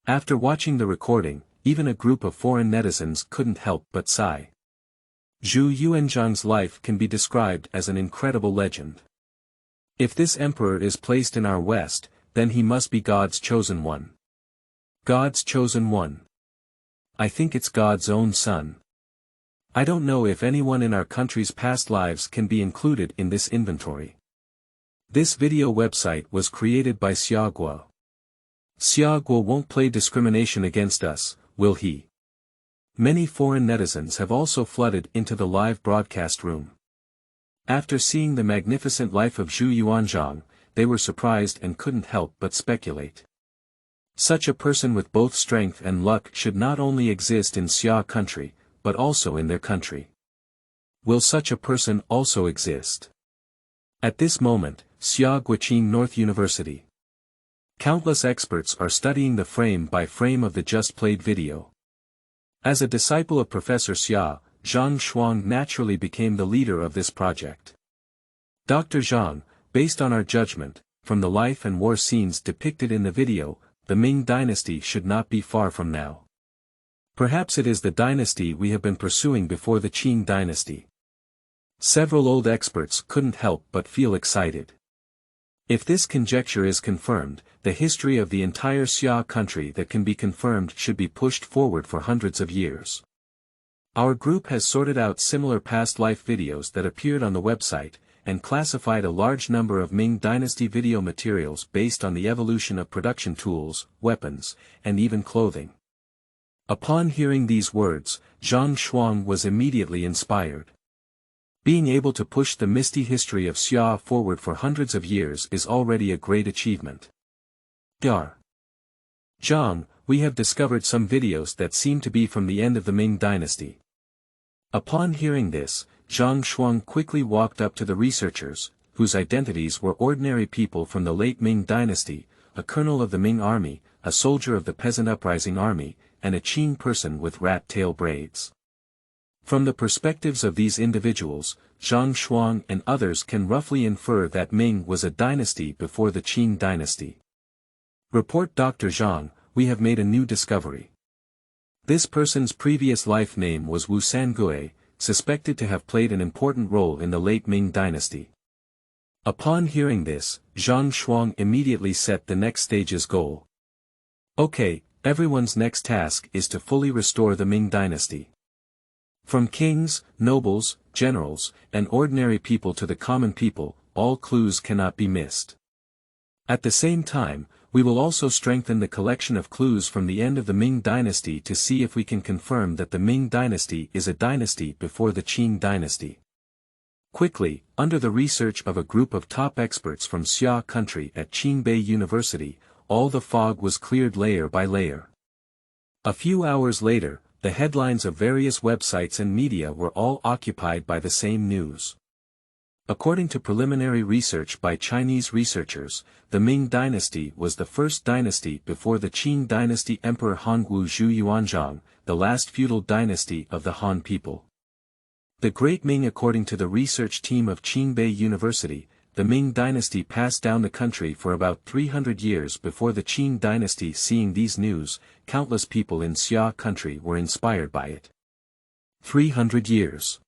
After watching the recording, even a group of foreign netizens couldn't help but sigh. Zhu Yuanzhang's life can be described as an incredible legend. If this emperor is placed in our West, then he must be God's chosen one. God's chosen one. I think it's God's own son. I don't know if anyone in our country's past lives can be included in this inventory. This video website was created by Xiaoguo. Xiaoguo won't play discrimination against us, will he? Many foreign netizens have also flooded into the live broadcast room. After seeing the magnificent life of Zhu Yuanzhang, they were surprised and couldn't help but speculate. Such a person with both strength and luck should not only exist in Xia country, but also in their country. Will such a person also exist? At this moment, Xia Guiqing North University. Countless experts are studying the frame-by-frame of the just-played video. As a disciple of Professor Xia, Zhang Shuang naturally became the leader of this project. Dr. Zhang, based on our judgment, from the life and war scenes depicted in the video, the Ming dynasty should not be far from now. Perhaps it is the dynasty we have been pursuing before the Qing dynasty. Several old experts couldn't help but feel excited. If this conjecture is confirmed, the history of the entire Xia country that can be confirmed should be pushed forward for hundreds of years. Our group has sorted out similar past life videos that appeared on the website, and classified a large number of Ming dynasty video materials based on the evolution of production tools, weapons, and even clothing. Upon hearing these words, Zhang Shuang was immediately inspired. Being able to push the misty history of Xia forward for hundreds of years is already a great achievement. Dar. Zhang, we have discovered some videos that seem to be from the end of the Ming dynasty. Upon hearing this, Zhang Shuang quickly walked up to the researchers, whose identities were ordinary people from the late Ming dynasty, a colonel of the Ming army, a soldier of the peasant uprising army, and a Qing person with rat-tail braids. From the perspectives of these individuals, Zhang Shuang and others can roughly infer that Ming was a dynasty before the Qing dynasty. Report Dr. Zhang, we have made a new discovery. This person's previous life name was Wu Sangui, suspected to have played an important role in the late Ming dynasty. Upon hearing this, Zhang Shuang immediately set the next stage's goal. Okay, everyone's next task is to fully restore the Ming dynasty. From kings, nobles, generals, and ordinary people to the common people, all clues cannot be missed. At the same time, we will also strengthen the collection of clues from the end of the Ming dynasty to see if we can confirm that the Ming dynasty is a dynasty before the Qing dynasty. Quickly, under the research of a group of top experts from Xia country at Qingbei University, all the fog was cleared layer by layer. A few hours later, the headlines of various websites and media were all occupied by the same news. According to preliminary research by Chinese researchers, the Ming dynasty was the first dynasty before the Qing dynasty. Emperor Hongwu Zhu Yuanzhang, the last feudal dynasty of the Han people. The Great Ming. According to the research team of Qingbei University, the Ming dynasty passed down the country for about 300 years before the Qing dynasty. Seeing these news, countless people in Xia country were inspired by it. 300 years.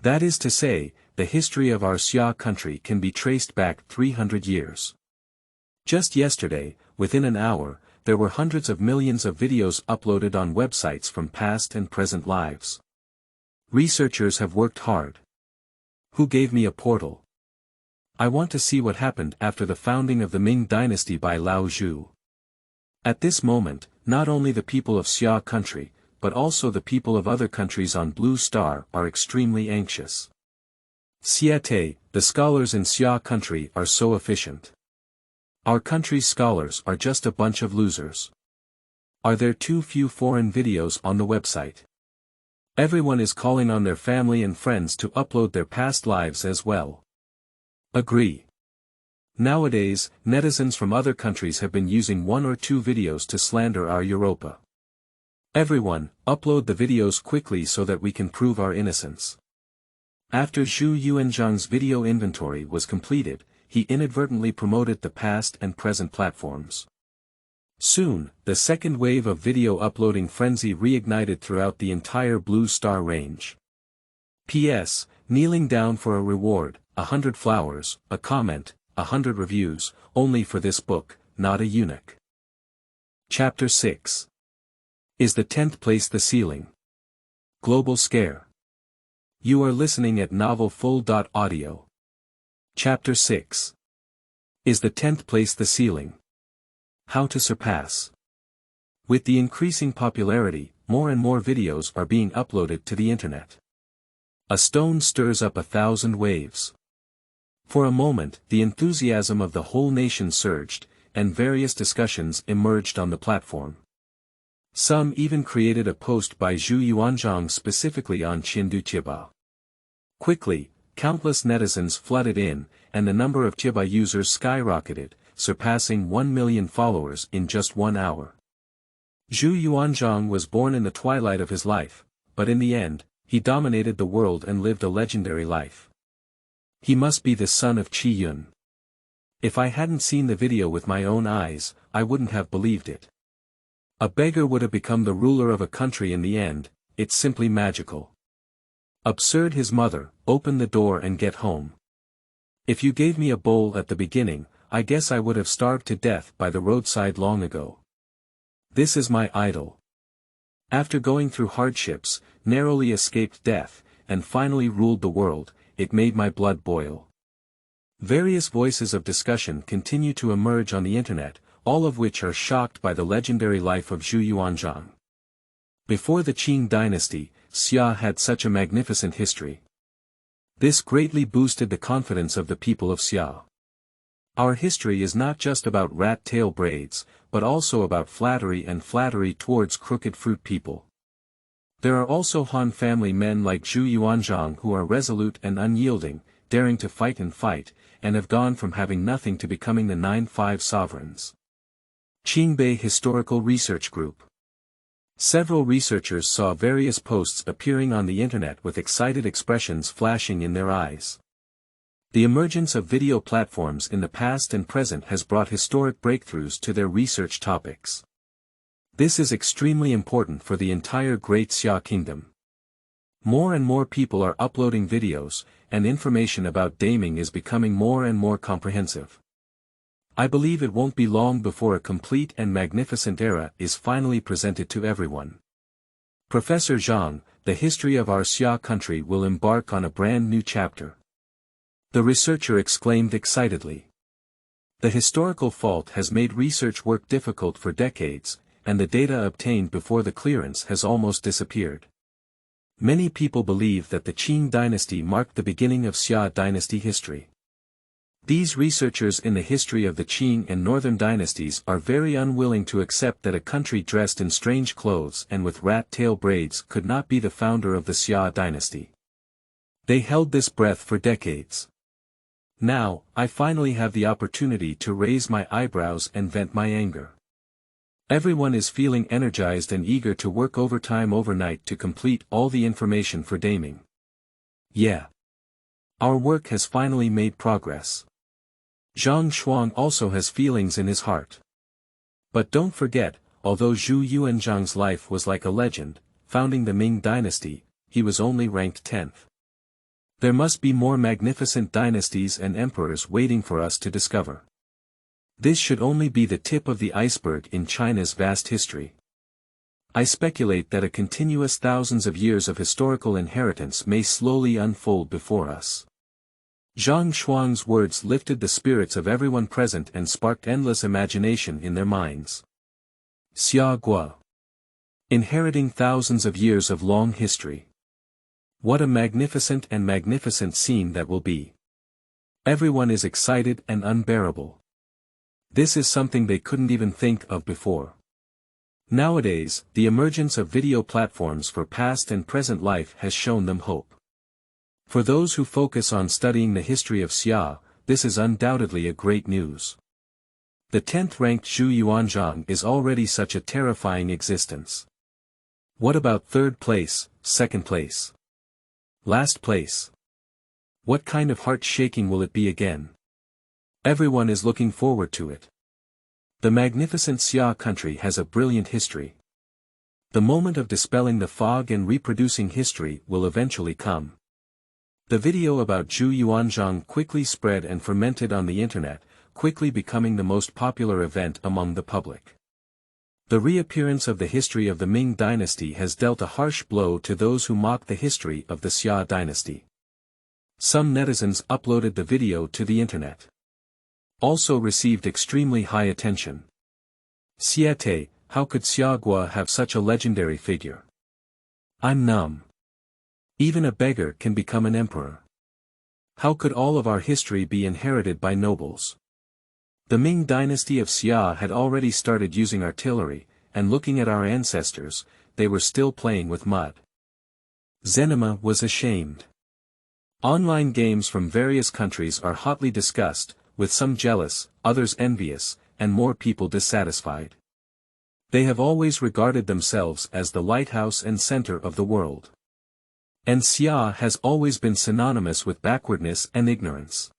That is to say, the history of our Xia country can be traced back 300 years. Just yesterday, within an hour, there were hundreds of millions of videos uploaded on websites from past and present lives. Researchers have worked hard. Who gave me a portal? I want to see what happened after the founding of the Ming dynasty by Lao Zhu. At this moment, not only the people of Xia country, but also the people of other countries on Blue Star are extremely anxious. Siete, the scholars in Xia country are so efficient. Our country's scholars are just a bunch of losers. Are there too few foreign videos on the website? Everyone is calling on their family and friends to upload their past lives as well. Agree. Nowadays, netizens from other countries have been using one or two videos to slander our Europa. Everyone, upload the videos quickly so that we can prove our innocence. After Zhu Yuanzhang's video inventory was completed, he inadvertently promoted the past and present platforms. Soon, the second wave of video uploading frenzy reignited throughout the entire Blue Star range. P.S. Kneeling down for a reward, 100 flowers, a comment, 100 reviews, only for this book, not a eunuch. Chapter 6. Is the 10th place the ceiling? Global Scare. You are listening at novelfull.audio. Chapter 6. Is the 10th place the ceiling? How to surpass. With the increasing popularity, more and more videos are being uploaded to the internet. A stone stirs up 1,000 waves. For a moment, the enthusiasm of the whole nation surged, and various discussions emerged on the platform. Some even created a post by Zhu Yuanzhang specifically on Qindu. Quickly, countless netizens flooded in, and the number of Chiba users skyrocketed, surpassing 1 million followers in just 1 hour. Zhu Yuanzhang was born in the twilight of his life, but in the end, he dominated the world and lived a legendary life. He must be the son of Qi Yun. If I hadn't seen the video with my own eyes, I wouldn't have believed it. A beggar would have become the ruler of a country in the end. It's simply magical. Absurd. His mother, open the door and get home. If you gave me a bowl at the beginning, I guess I would have starved to death by the roadside long ago. This is my idol. After going through hardships, narrowly escaped death, and finally ruled the world, it made my blood boil. Various voices of discussion continue to emerge on the internet, all of which are shocked by the legendary life of Zhu Yuanzhang. Before the Qing dynasty, Xia had such a magnificent history. This greatly boosted the confidence of the people of Xia. Our history is not just about rat tail braids, but also about flattery and flattery towards crooked fruit people. There are also Han family men like Zhu Yuanzhang who are resolute and unyielding, daring to fight and fight, and have gone from having nothing to becoming the 9-5 sovereigns. Qingbei Historical Research Group. Several researchers saw various posts appearing on the internet with excited expressions flashing in their eyes. The emergence of video platforms in the past and present has brought historic breakthroughs to their research topics. This is extremely important for the entire Great Xia Kingdom. More and more people are uploading videos, and information about daming is becoming more and more comprehensive. I believe it won't be long before a complete and magnificent era is finally presented to everyone. Professor Zhang, the history of our Xia country will embark on a brand new chapter. The researcher exclaimed excitedly. The historical fault has made research work difficult for decades, and the data obtained before the clearance has almost disappeared. Many people believe that the Qing dynasty marked the beginning of Xia dynasty history. These researchers in the history of the Qing and Northern dynasties are very unwilling to accept that a country dressed in strange clothes and with rat tail braids could not be the founder of the Xia dynasty. They held this breath for decades. Now, I finally have the opportunity to raise my eyebrows and vent my anger. Everyone is feeling energized and eager to work overtime overnight to complete all the information for daming. Yeah. Our work has finally made progress. Zhang Shuang also has feelings in his heart. But don't forget, although Zhu Yuanzhang's life was like a legend, founding the Ming dynasty, he was only ranked 10th. There must be more magnificent dynasties and emperors waiting for us to discover. This should only be the tip of the iceberg in China's vast history. I speculate that a continuous thousands of years of historical inheritance may slowly unfold before us. Zhang Shuang's words lifted the spirits of everyone present and sparked endless imagination in their minds. Xia Gua. Inheriting thousands of years of long history. What a magnificent scene that will be. Everyone is excited and unbearable. This is something they couldn't even think of before. Nowadays, the emergence of video platforms for past and present life has shown them hope. For those who focus on studying the history of Xia, this is undoubtedly a great news. The 10th ranked Zhu Yuanzhang is already such a terrifying existence. What about 3rd place, 2nd place? Last place? What kind of heart-shaking will it be again? Everyone is looking forward to it. The magnificent Xia country has a brilliant history. The moment of dispelling the fog and reproducing history will eventually come. The video about Zhu Yuanzhang quickly spread and fermented on the internet, quickly becoming the most popular event among the public. The reappearance of the history of the Ming dynasty has dealt a harsh blow to those who mock the history of the Xia dynasty. Some netizens uploaded the video to the internet. Also received extremely high attention. Siete, how could Xia Gua have such a legendary figure? I'm numb. Even a beggar can become an emperor. How could all of our history be inherited by nobles? The Ming dynasty of Xia had already started using artillery, and looking at our ancestors, they were still playing with mud. Zenima was ashamed. Online games from various countries are hotly discussed, with some jealous, others envious, and more people dissatisfied. They have always regarded themselves as the lighthouse and center of the world. And Xia has always been synonymous with backwardness and ignorance.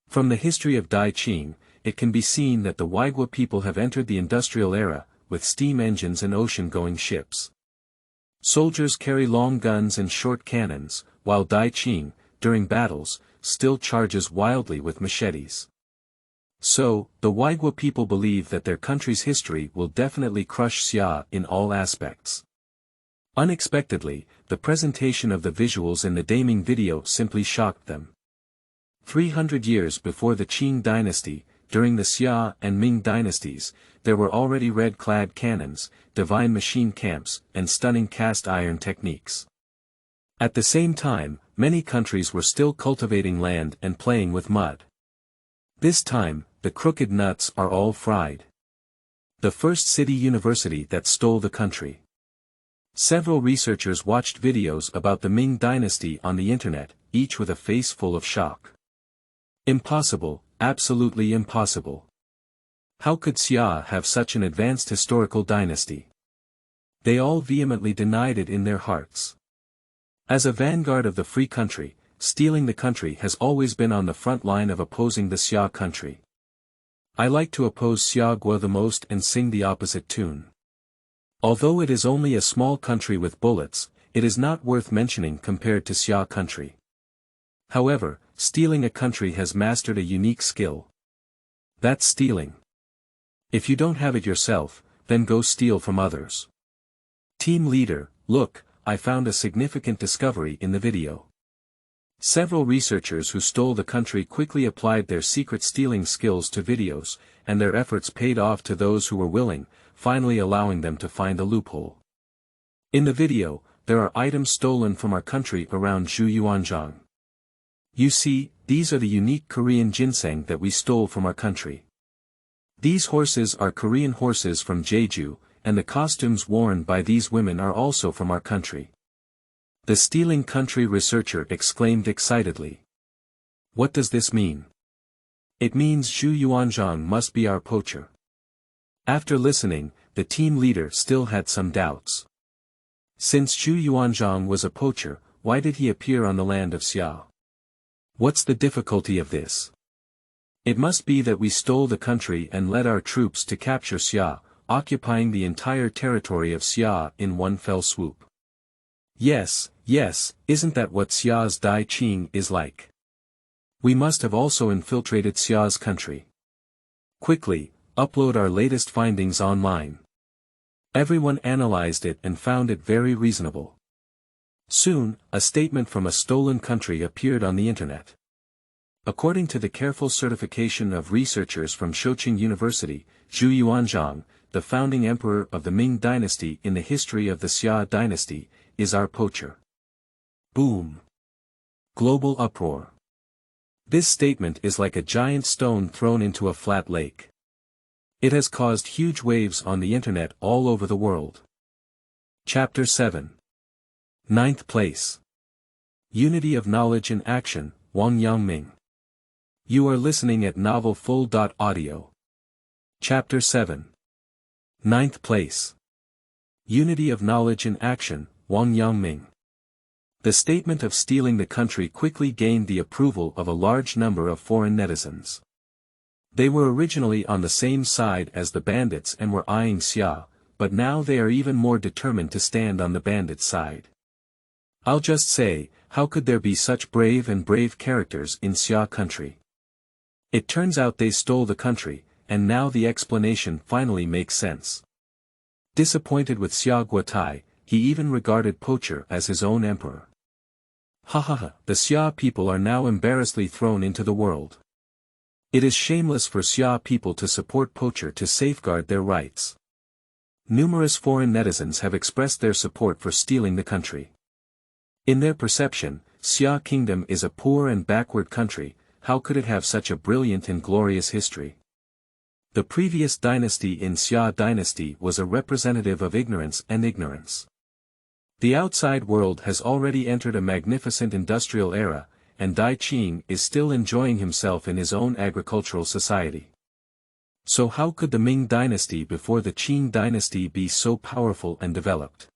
From the history of Dai Qing, it can be seen that the Waigwa people have entered the industrial era, with steam engines and ocean-going ships. Soldiers carry long guns and short cannons, while Dai Qing, during battles, still charges wildly with machetes. So, the Waigwa people believe that their country's history will definitely crush Xia in all aspects. Unexpectedly, the presentation of the visuals in the Daming video simply shocked them. 300 years before the Qing dynasty, during the Xia and Ming dynasties, there were already red-clad cannons, divine machine camps, and stunning cast-iron techniques. At the same time, many countries were still cultivating land and playing with mud. This time, the crooked nuts are all fried. The first city university that stole the country. Several researchers watched videos about the Ming dynasty on the internet, each with a face full of shock. Impossible, absolutely impossible. How could Xia have such an advanced historical dynasty? They all vehemently denied it in their hearts. As a vanguard of the free country, stealing the country has always been on the front line of opposing the Xia country. I like to oppose Xia Gua the most and sing the opposite tune. Although it is only a small country with bullets, it is not worth mentioning compared to Xia country. However, stealing a country has mastered a unique skill. That's stealing. If you don't have it yourself, then go steal from others. Team leader, look, I found a significant discovery in the video. Several researchers who stole the country quickly applied their secret stealing skills to videos, and their efforts paid off to those who were willing, finally allowing them to find a loophole. In the video, there are items stolen from our country around Zhu Yuanzhang. You see, these are the unique Korean ginseng that we stole from our country. These horses are Korean horses from Jeju, and the costumes worn by these women are also from our country. The stealing country researcher exclaimed excitedly. What does this mean? It means Zhu Yuanzhang must be our poacher. After listening, the team leader still had some doubts. Since Zhu Yuanzhang was a poacher, why did he appear on the land of Xia? What's the difficulty of this? It must be that we stole the country and led our troops to capture Xia, occupying the entire territory of Xia in one fell swoop. Yes, isn't that what Xia's Dai Qing is like? We must have also infiltrated Xia's country. Quickly, upload our latest findings online. Everyone analyzed it and found it very reasonable. Soon, a statement from a stolen country appeared on the internet. According to the careful certification of researchers from Shoqing University, Zhu Yuanzhang, the founding emperor of the Ming dynasty in the history of the Xia dynasty, is our poacher. Boom! Global uproar. This statement is like a giant stone thrown into a flat lake. It has caused huge waves on the internet all over the world. Chapter 7. 9th place. Unity of Knowledge in Action, Wang Yangming. You are listening at novelfull.audio. Chapter 7. 9th place. Unity of Knowledge in Action, Wang Yangming. The statement of stealing the country quickly gained the approval of a large number of foreign netizens. They were originally on the same side as the bandits and were eyeing Xia, but now they are even more determined to stand on the bandits' side. I'll just say, how could there be such brave characters in Xia country? It turns out they stole the country, and now the explanation finally makes sense. Disappointed with Xia Guotai, he even regarded Poacher as his own emperor. Ha ha ha, the Xia people are now embarrassedly thrown into the world. It is shameless for Xia people to support Poacher to safeguard their rights. Numerous foreign netizens have expressed their support for stealing the country. In their perception, Xia Kingdom is a poor and backward country. How could it have such a brilliant and glorious history? The previous dynasty in Xia dynasty was a representative of ignorance and ignorance. The outside world has already entered a magnificent industrial era, and Dai Qing is still enjoying himself in his own agricultural society. So how could the Ming dynasty before the Qing dynasty be so powerful and developed?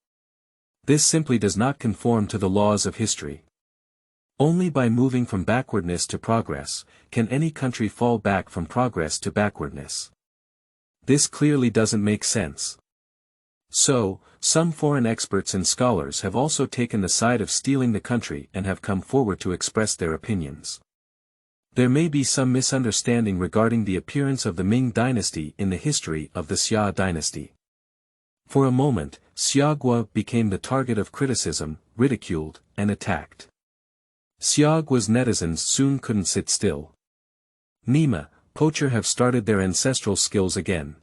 This simply does not conform to the laws of history. Only by moving from backwardness to progress, can any country fall back from progress to backwardness. This clearly doesn't make sense. So, some foreign experts and scholars have also taken the side of stealing the country and have come forward to express their opinions. There may be some misunderstanding regarding the appearance of the Ming dynasty in the history of the Xia dynasty. For a moment, Xiagua became the target of criticism, ridiculed, and attacked. Xiagua's netizens soon couldn't sit still. Nima, Poacher have started their ancestral skills again.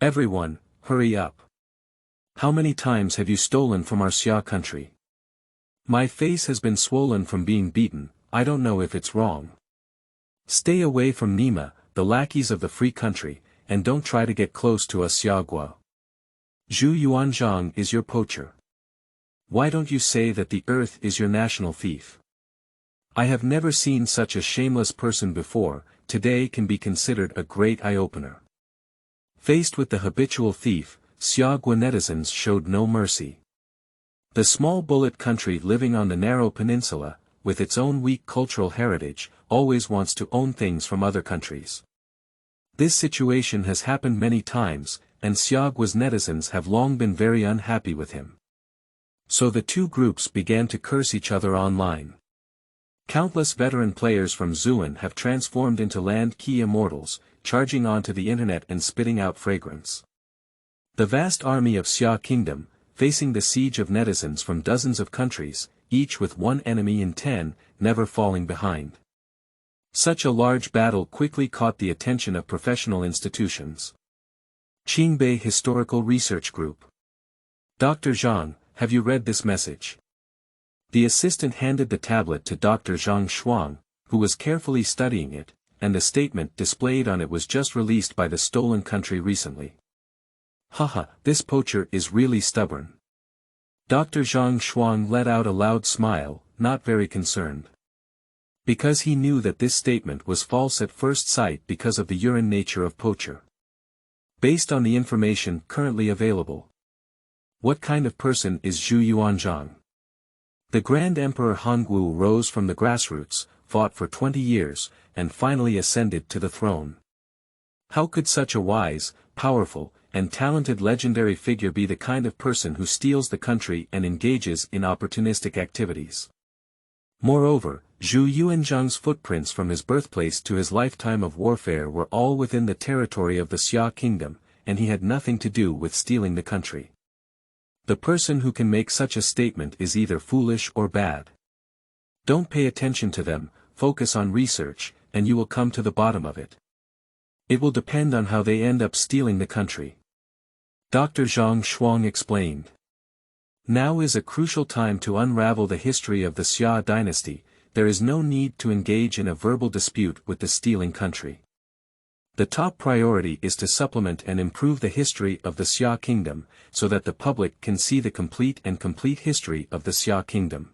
Everyone, hurry up. How many times have you stolen from our Xia country? My face has been swollen from being beaten, I don't know if it's wrong. Stay away from Nima, the lackeys of the free country, and don't try to get close to us Xiagua. Zhu Yuanzhang is your poacher. Why don't you say that the earth is your national thief? I have never seen such a shameless person before, today can be considered a great eye-opener. Faced with the habitual thief, Xiagua netizens showed no mercy. The small bullet country living on the narrow peninsula, with its own weak cultural heritage, always wants to own things from other countries. This situation has happened many times, and Xiagua's netizens have long been very unhappy with him. So the two groups began to curse each other online. Countless veteran players from Zhuan have transformed into land key immortals, charging onto the internet and spitting out fragrance. The vast army of Xia Kingdom, facing the siege of netizens from dozens of countries, each with one enemy in 10, never falling behind. Such a large battle quickly caught the attention of professional institutions. Qingbei Historical Research Group. Dr. Zhang, have you read this message? The assistant handed the tablet to Dr. Zhang Shuang, who was carefully studying it, and the statement displayed on it was just released by the stolen country recently. Haha, this poacher is really stubborn. Dr. Zhang Shuang let out a loud smile, not very concerned. Because he knew that this statement was false at first sight because of the urine nature of poacher. Based on the information currently available. What kind of person is Zhu Yuanzhang? The Grand Emperor Hongwu rose from the grassroots, fought for 20 years, and finally ascended to the throne. How could such a wise, powerful, and talented legendary figure be the kind of person who steals the country and engages in opportunistic activities? Moreover, Zhu Yuanzhang's footprints from his birthplace to his lifetime of warfare were all within the territory of the Xia Kingdom, and he had nothing to do with stealing the country. The person who can make such a statement is either foolish or bad. Don't pay attention to them, focus on research, and you will come to the bottom of it. It will depend on how they end up stealing the country. Dr. Zhang Shuang explained. Now is a crucial time to unravel the history of the Xia dynasty. There is no need to engage in a verbal dispute with the stealing country. The top priority is to supplement and improve the history of the Xia Kingdom, so that the public can see the complete history of the Xia Kingdom.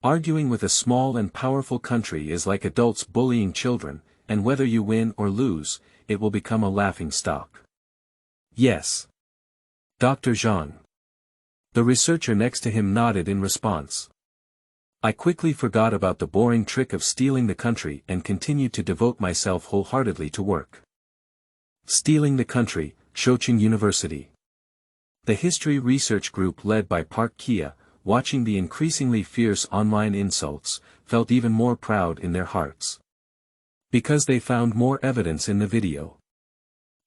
Arguing with a small and powerful country is like adults bullying children, and whether you win or lose, it will become a laughing stock. Yes. Dr. Zhang. The researcher next to him nodded in response. I quickly forgot about the boring trick of stealing the country and continued to devote myself wholeheartedly to work. Stealing the country, Shoqing University. The history research group led by Park Kia, watching the increasingly fierce online insults, felt even more proud in their hearts. Because they found more evidence in the video.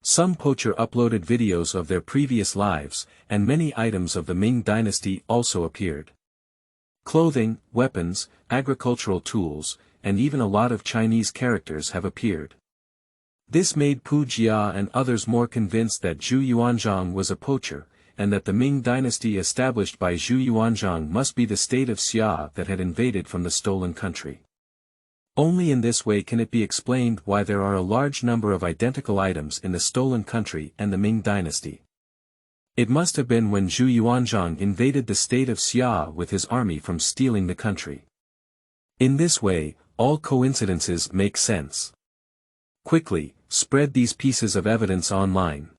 Some poacher uploaded videos of their previous lives, and many items of the Ming dynasty also appeared. Clothing, weapons, agricultural tools, and even a lot of Chinese characters have appeared. This made Pu Jia and others more convinced that Zhu Yuanzhang was a poacher, and that the Ming dynasty established by Zhu Yuanzhang must be the state of Xia that had invaded from the stolen country. Only in this way can it be explained why there are a large number of identical items in the stolen country and the Ming dynasty. It must have been when Zhu Yuanzhang invaded the state of Xia with his army from stealing the country. In this way, all coincidences make sense. Quickly, spread these pieces of evidence online.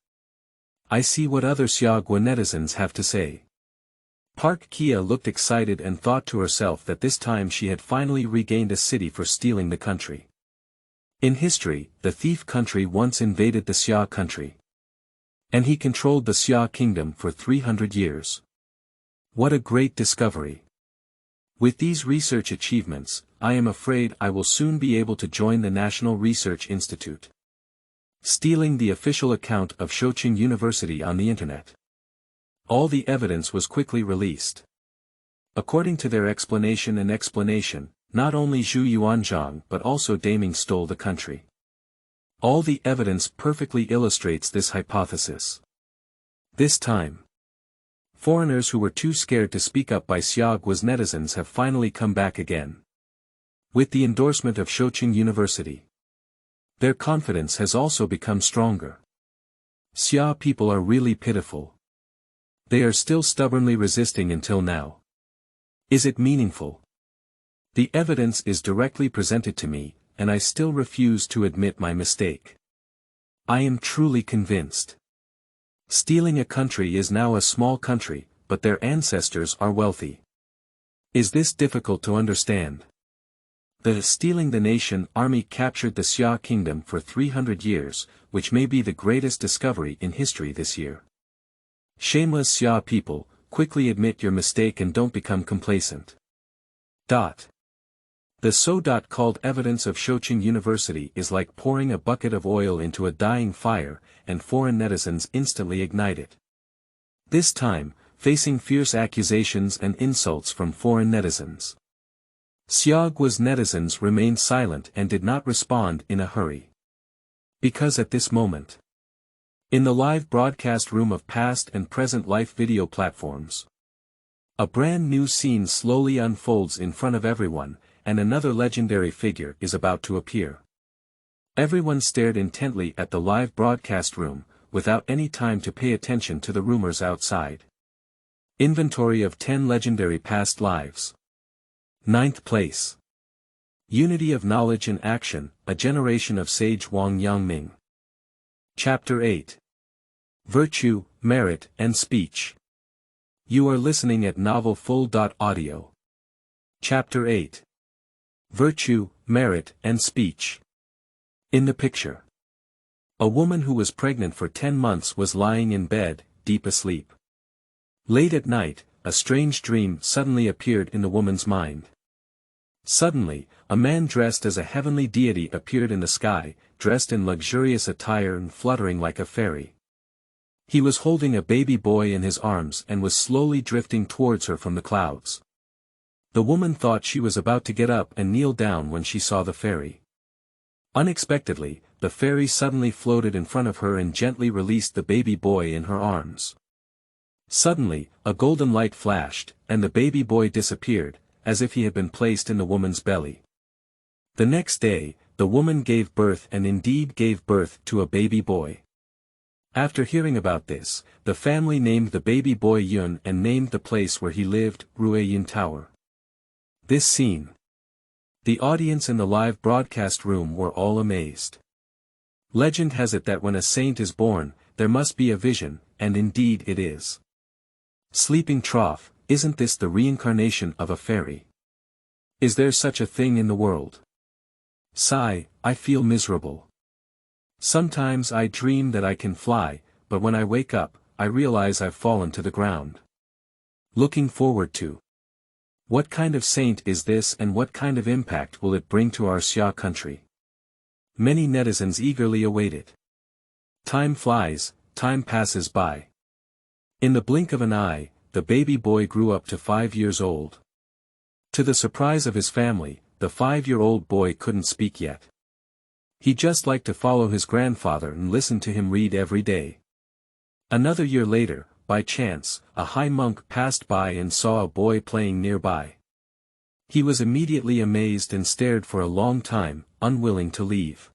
I see what other Xiaogua netizens have to say. Park Kia looked excited and thought to herself that this time she had finally regained a city for stealing the country. In history, the thief country once invaded the Xia country. And he controlled the Xia kingdom for 300 years. What a great discovery. With these research achievements, I am afraid I will soon be able to join the National Research Institute. Stealing the official account of Shoqing University on the internet. All the evidence was quickly released. According to their explanation, not only Zhu Yuanzhang but also Daming stole the country. All the evidence perfectly illustrates this hypothesis. This time, foreigners who were too scared to speak up by Xiaogua's netizens have finally come back again. With the endorsement of Shoqing University, their confidence has also become stronger. Xia people are really pitiful. They are still stubbornly resisting until now. Is it meaningful? The evidence is directly presented to me, and I still refuse to admit my mistake. I am truly convinced. Stealing a country is now a small country, but their ancestors are wealthy. Is this difficult to understand? The stealing the nation army captured the Xia kingdom for 300 years, which may be the greatest discovery in history this year. Shameless Xia people, quickly admit your mistake and don't become complacent. The so-called evidence of Shoqing University is like pouring a bucket of oil into a dying fire, and foreign netizens instantly ignite it. This time, facing fierce accusations and insults from foreign netizens. Xiaogua's netizens remained silent and did not respond in a hurry. Because at this moment, in the live broadcast room of past and present life video platforms, a brand new scene slowly unfolds in front of everyone, and another legendary figure is about to appear. Everyone stared intently at the live broadcast room, without any time to pay attention to the rumors outside. Inventory of 10 legendary past lives. 9th place. Unity of knowledge and action, a generation of sage Wang Yangming. Chapter 8. Virtue, Merit, and Speech. You are listening at novelfull.audio. Chapter 8. Virtue, Merit, and Speech. In the picture, a woman who was pregnant for 10 months was lying in bed, deep asleep. Late at night, a strange dream suddenly appeared in the woman's mind. Suddenly, a man dressed as a heavenly deity appeared in the sky, dressed in luxurious attire and fluttering like a fairy. He was holding a baby boy in his arms and was slowly drifting towards her from the clouds. The woman thought she was about to get up and kneel down when she saw the fairy. Unexpectedly, the fairy suddenly floated in front of her and gently released the baby boy in her arms. Suddenly, a golden light flashed, and the baby boy disappeared, as if he had been placed in the woman's belly. The next day, the woman gave birth and indeed gave birth to a baby boy. After hearing about this, the family named the baby boy Yun and named the place where he lived, Rueyin Tower. This scene. The audience in the live broadcast room were all amazed. Legend has it that when a saint is born, there must be a vision, and indeed it is. Sleeping trough, isn't this the reincarnation of a fairy? Is there such a thing in the world? Sigh, I feel miserable. Sometimes I dream that I can fly, but when I wake up, I realize I've fallen to the ground. Looking forward to What kind of saint is this and what kind of impact will it bring to our Xia country? Many netizens eagerly await it. Time flies, time passes by. In the blink of an eye, the baby boy grew up to 5 years old. To the surprise of his family, the 5-year-old boy couldn't speak yet. He just liked to follow his grandfather and listen to him read every day. Another year later, by chance, a high monk passed by and saw a boy playing nearby. He was immediately amazed and stared for a long time, unwilling to leave.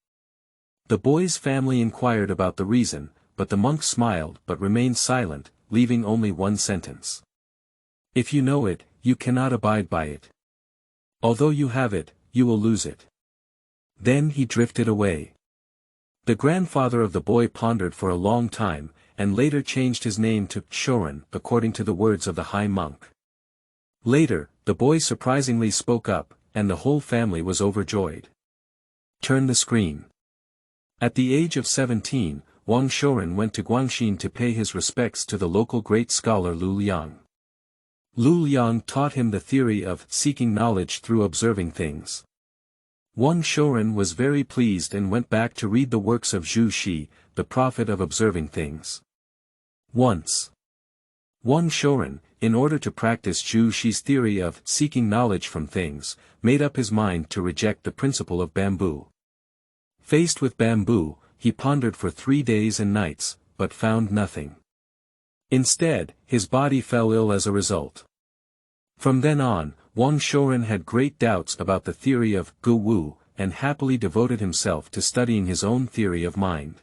The boy's family inquired about the reason, but the monk smiled but remained silent, leaving only one sentence. If you know it, you cannot abide by it. Although you have it, you will lose it. Then he drifted away. The grandfather of the boy pondered for a long time, and later changed his name to Shorin, according to the words of the high monk. Later, the boy surprisingly spoke up, and the whole family was overjoyed. Turn the screen. At the age of 17, Wang Shorin went to Guangxin to pay his respects to the local great scholar Lu Liang. Lu Liang taught him the theory of seeking knowledge through observing things. Wang Shorin was very pleased and went back to read the works of Zhu Xi, the prophet of observing things. Once, Wang Shorin, in order to practice Zhu Xi's theory of seeking knowledge from things, made up his mind to reject the principle of bamboo. Faced with bamboo, he pondered for 3 days and nights, but found nothing. Instead, his body fell ill as a result. From then on, Wang Shorin had great doubts about the theory of Gu Wu, and happily devoted himself to studying his own theory of mind.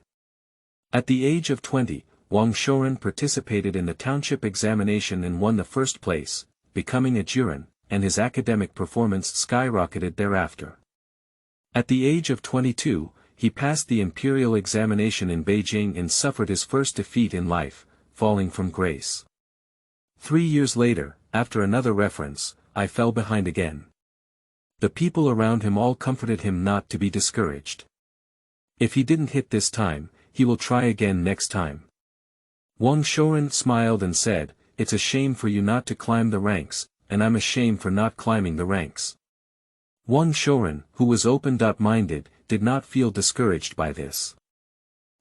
At the age of 20, Wang Shorin participated in the township examination and won the first place, becoming a jurin, and his academic performance skyrocketed thereafter. At the age of 22, he passed the imperial examination in Beijing and suffered his first defeat in life, falling from grace. 3 years later, after another reference, I fell behind again. The people around him all comforted him not to be discouraged. If he didn't hit this time, he will try again next time. Wang Shorin smiled and said, "It's a shame for you not to climb the ranks, and I'm ashamed for not climbing the ranks." Wang Shorin, who was open-minded, did not feel discouraged by this.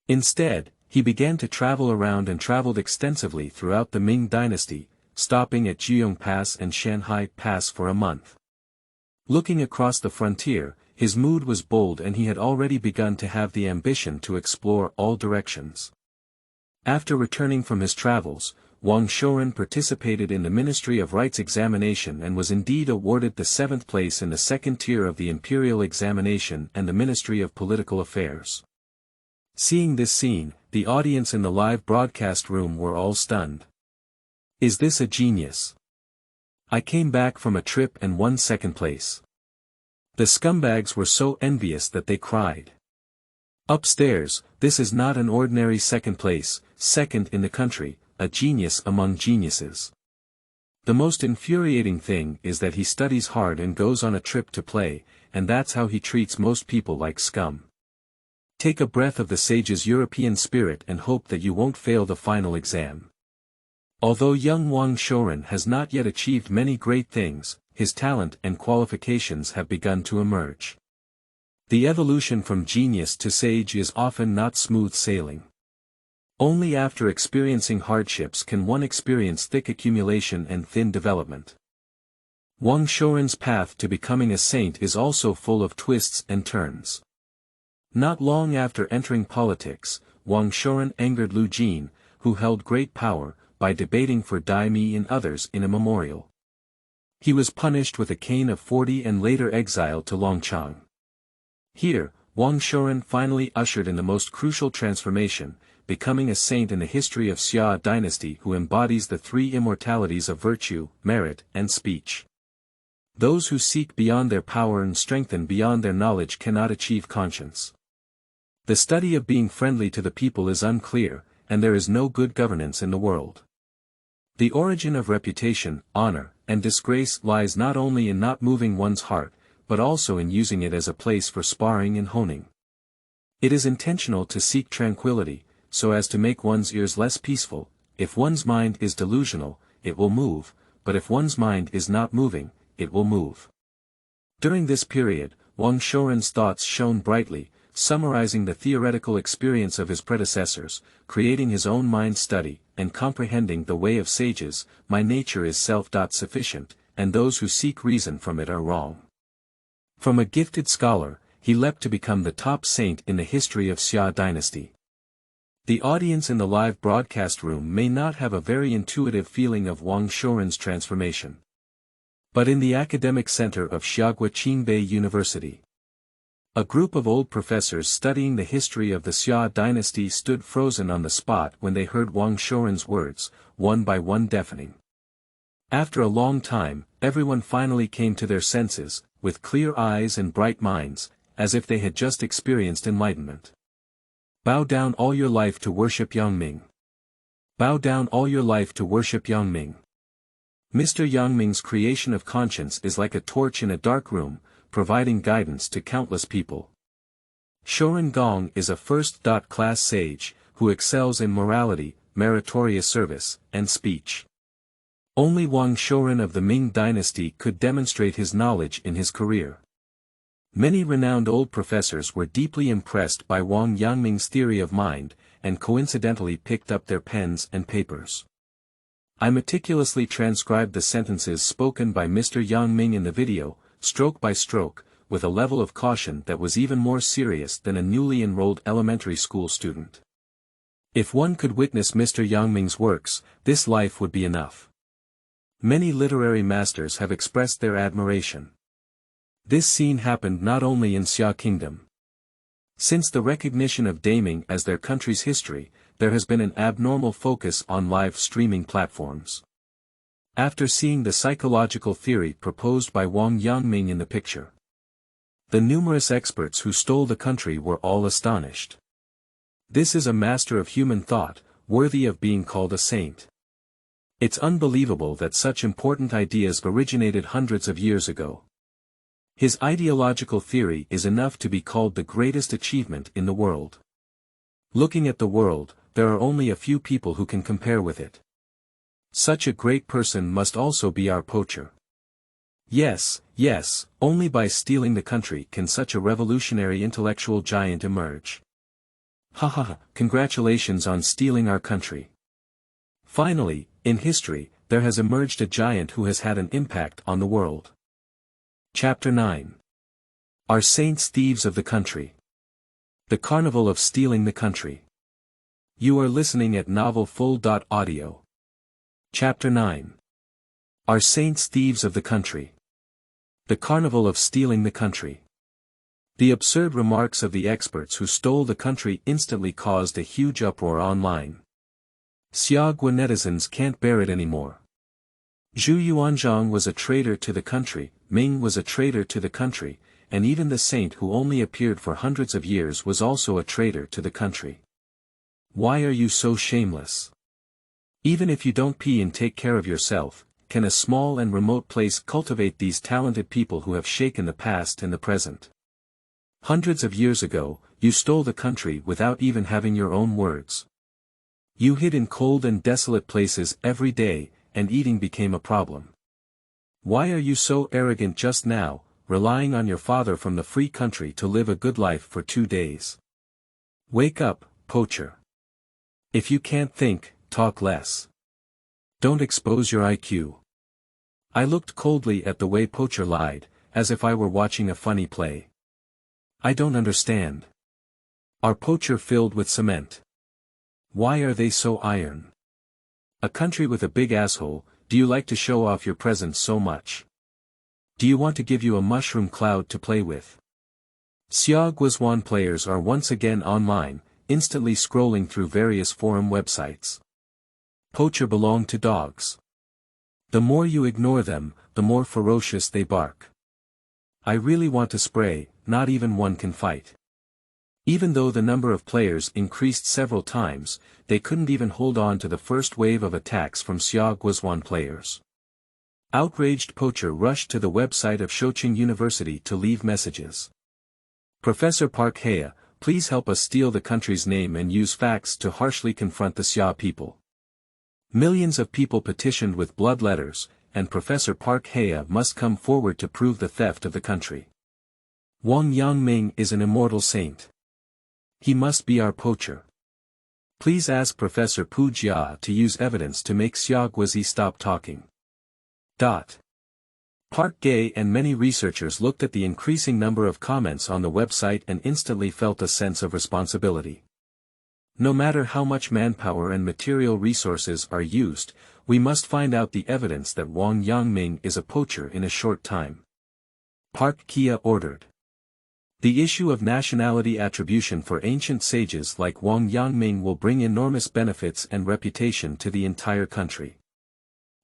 Instead, he began to travel around and traveled extensively throughout the Ming dynasty, stopping at Jiyong Pass and Shanhai Pass for a month. Looking across the frontier, his mood was bold and he had already begun to have the ambition to explore all directions. After returning from his travels, Wang Shorin participated in the Ministry of Rites examination and was indeed awarded the 7th place in the 2nd tier of the Imperial examination and the Ministry of Political Affairs. Seeing this scene, the audience in the live broadcast room were all stunned. Is this a genius? I came back from a trip and won 2nd place. The scumbags were so envious that they cried. Upstairs, this is not an ordinary 2nd place, 2nd in the country, a genius among geniuses. The most infuriating thing is that he studies hard and goes on a trip to play, and that's how he treats most people like scum. Take a breath of the sage's European spirit and hope that you won't fail the final exam. Although young Wang Shorin has not yet achieved many great things, his talent and qualifications have begun to emerge. The evolution from genius to sage is often not smooth sailing. Only after experiencing hardships can one experience thick accumulation and thin development. Wang Shorin's path to becoming a saint is also full of twists and turns. Not long after entering politics, Wang Shorin angered Lu Jin, who held great power, by debating for daimi and others in a memorial. He was punished with a cane of 40 and later exiled to Longchang. Here, Wang Shorin finally ushered in the most crucial transformation, becoming a saint in the history of Xia dynasty who embodies the 3 immortalities of virtue, merit, and speech. Those who seek beyond their power and strengthen beyond their knowledge cannot achieve conscience. The study of being friendly to the people is unclear, and there is no good governance in the world. The origin of reputation, honor, and disgrace lies not only in not moving one's heart, but also in using it as a place for sparring and honing. It is intentional to seek tranquility, so as to make one's ears less peaceful. If one's mind is delusional, it will move, but if one's mind is not moving, it will move. During this period, Wang Shouren's thoughts shone brightly, summarizing the theoretical experience of his predecessors, creating his own mind study, and comprehending the way of sages. My nature is self-sufficient, and those who seek reason from it are wrong. From a gifted scholar, he leapt to become the top saint in the history of Xia dynasty. The audience in the live broadcast room may not have a very intuitive feeling of Wang Shouren's transformation. But in the academic center of Xiagua Qingbei University, a group of old professors studying the history of the Xia dynasty stood frozen on the spot when they heard Wang Shouren's words, one by one deafening. After a long time, everyone finally came to their senses, with clear eyes and bright minds, as if they had just experienced enlightenment. Bow down all your life to worship Yangming. Bow down all your life to worship Yangming. Mr. Yangming's creation of conscience is like a torch in a dark room, providing guidance to countless people. Shouren Gong is a first-class sage, who excels in morality, meritorious service, and speech. Only Wang Shouren of the Ming dynasty could demonstrate his knowledge in his career. Many renowned old professors were deeply impressed by Wang Yangming's theory of mind, and coincidentally picked up their pens and papers. I meticulously transcribed the sentences spoken by Mr. Yangming in the video, stroke by stroke, with a level of caution that was even more serious than a newly enrolled elementary school student. If one could witness Mr. Yangming's works, this life would be enough. Many literary masters have expressed their admiration. This scene happened not only in Xia Kingdom. Since the recognition of Daming as their country's history, there has been an abnormal focus on live streaming platforms. After seeing the psychological theory proposed by Wang Yangming in the picture, the numerous experts who stole the country were all astonished. This is a master of human thought, worthy of being called a saint. It's unbelievable that such important ideas originated hundreds of years ago. His ideological theory is enough to be called the greatest achievement in the world. Looking at the world, there are only a few people who can compare with it. Such a great person must also be our poacher. Yes, only by stealing the country can such a revolutionary intellectual giant emerge. Congratulations on stealing our country. Finally, in history, there has emerged a giant who has had an impact on the world. Chapter 9. Are saints thieves of the country? The Carnival of Stealing the Country. You are listening at novelfull.audio. Chapter 9. Are saints thieves of the country? The Carnival of Stealing the Country. The absurd remarks of the experts who stole the country instantly caused a huge uproar online. Xiagua netizens can't bear it anymore. Zhu Yuanzhang was a traitor to the country, Ming was a traitor to the country, and even the saint who only appeared for hundreds of years was also a traitor to the country. Why are you so shameless? Even if you don't pee and take care of yourself, can a small and remote place cultivate these talented people who have shaken the past and the present? Hundreds of years ago, you stole the country without even having your own words. You hid in cold and desolate places every day, and eating became a problem. Why are you so arrogant just now, relying on your father from the free country to live a good life for 2 days? Wake up, poacher. If you can't think, talk less. Don't expose your IQ. I looked coldly at the way poacher lied, as if I were watching a funny play. I don't understand. Are poacher filled with cement? Why are they so iron? A country with a big asshole, do you like to show off your presence so much? Do you want to give you a mushroom cloud to play with? Xia Guizhuan players are once again online, instantly scrolling through various forum websites. Poacher belong to dogs. The more you ignore them, the more ferocious they bark. I really want to spray, not even one can fight. Even though the number of players increased several times, they couldn't even hold on to the first wave of attacks from Xia Guizhuan players. Outraged poacher rushed to the website of Shoqing University to leave messages. Professor Park Hea, please help us steal the country's name and use facts to harshly confront the Xia people. Millions of people petitioned with blood letters, and Professor Park Hae must come forward to prove the theft of the country. Wang Yangming is an immortal saint. He must be our poacher. Please ask Professor Pu Jia to use evidence to make Xia Guozi stop talking. Park Hae and many researchers looked at the increasing number of comments on the website and instantly felt a sense of responsibility. No matter how much manpower and material resources are used, we must find out the evidence that Wang Yangming is a poacher in a short time. Park Hae ordered. The issue of nationality attribution for ancient sages like Wang Yangming will bring enormous benefits and reputation to the entire country.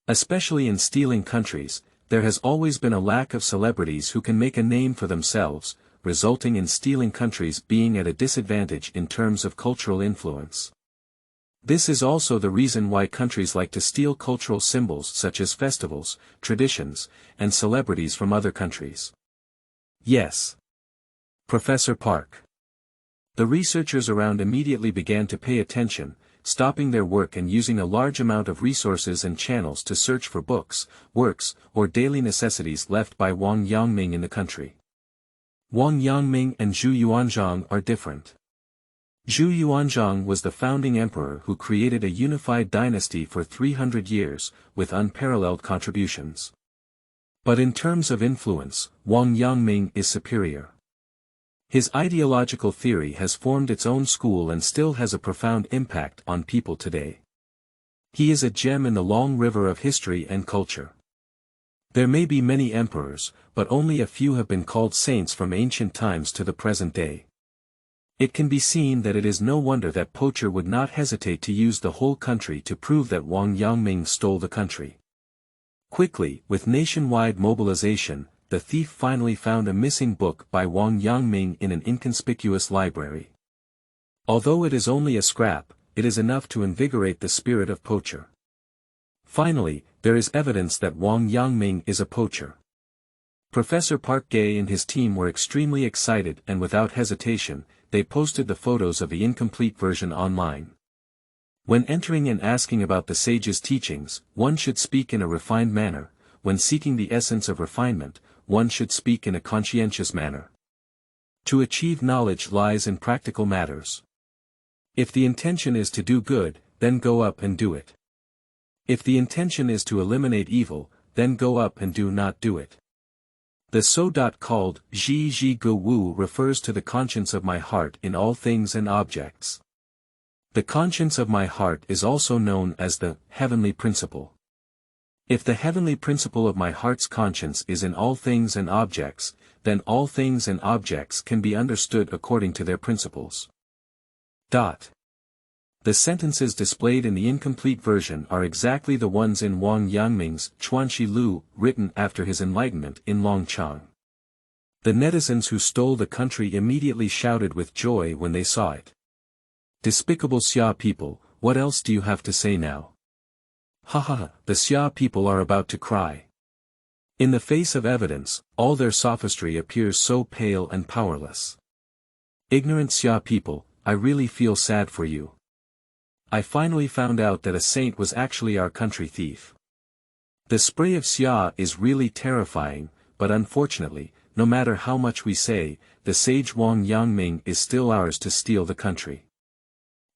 Especially in stealing countries, there has always been a lack of celebrities who can make a name for themselves, resulting in stealing countries being at a disadvantage in terms of cultural influence. This is also the reason why countries like to steal cultural symbols such as festivals, traditions, and celebrities from other countries. Yes. Professor Park. The researchers around immediately began to pay attention, stopping their work and using a large amount of resources and channels to search for books, works, or daily necessities left by Wang Yangming in the country. Wang Yangming and Zhu Yuanzhang are different. Zhu Yuanzhang was the founding emperor who created a unified dynasty for 300 years, with unparalleled contributions. But in terms of influence, Wang Yangming is superior. His ideological theory has formed its own school and still has a profound impact on people today. He is a gem in the long river of history and culture. There may be many emperors, but only a few have been called saints from ancient times to the present day. It can be seen that it is no wonder that poacher would not hesitate to use the whole country to prove that Wang Yangming stole the country. Quickly, with nationwide mobilization, the thief finally found a missing book by Wang Yangming in an inconspicuous library. Although it is only a scrap, it is enough to invigorate the spirit of poacher. Finally, there is evidence that Wang Yangming is a poacher. Professor Park Hae and his team were extremely excited and without hesitation, they posted the photos of the incomplete version online. When entering and asking about the sage's teachings, one should speak in a refined manner. When seeking the essence of refinement, one should speak in a conscientious manner. To achieve knowledge lies in practical matters. If the intention is to do good, then go up and do it. If the intention is to eliminate evil, then go up and do not do it. The called Zhi Zhi Gu Wu refers to the conscience of my heart in all things and objects. The conscience of my heart is also known as the heavenly principle. If the heavenly principle of my heart's conscience is in all things and objects, then all things and objects can be understood according to their principles. The sentences displayed in the incomplete version are exactly the ones in Wang Yangming's Chuanxi Lu, written after his enlightenment in Longchang. The netizens who stole the country immediately shouted with joy when they saw it. Despicable Xia people, what else do you have to say now? The Xia people are about to cry. In the face of evidence, all their sophistry appears so pale and powerless. Ignorant Xia people, I really feel sad for you. I finally found out that a saint was actually our country thief. The spray of Xia is really terrifying, but unfortunately, no matter how much we say, the sage Wang Yangming is still ours to steal the country.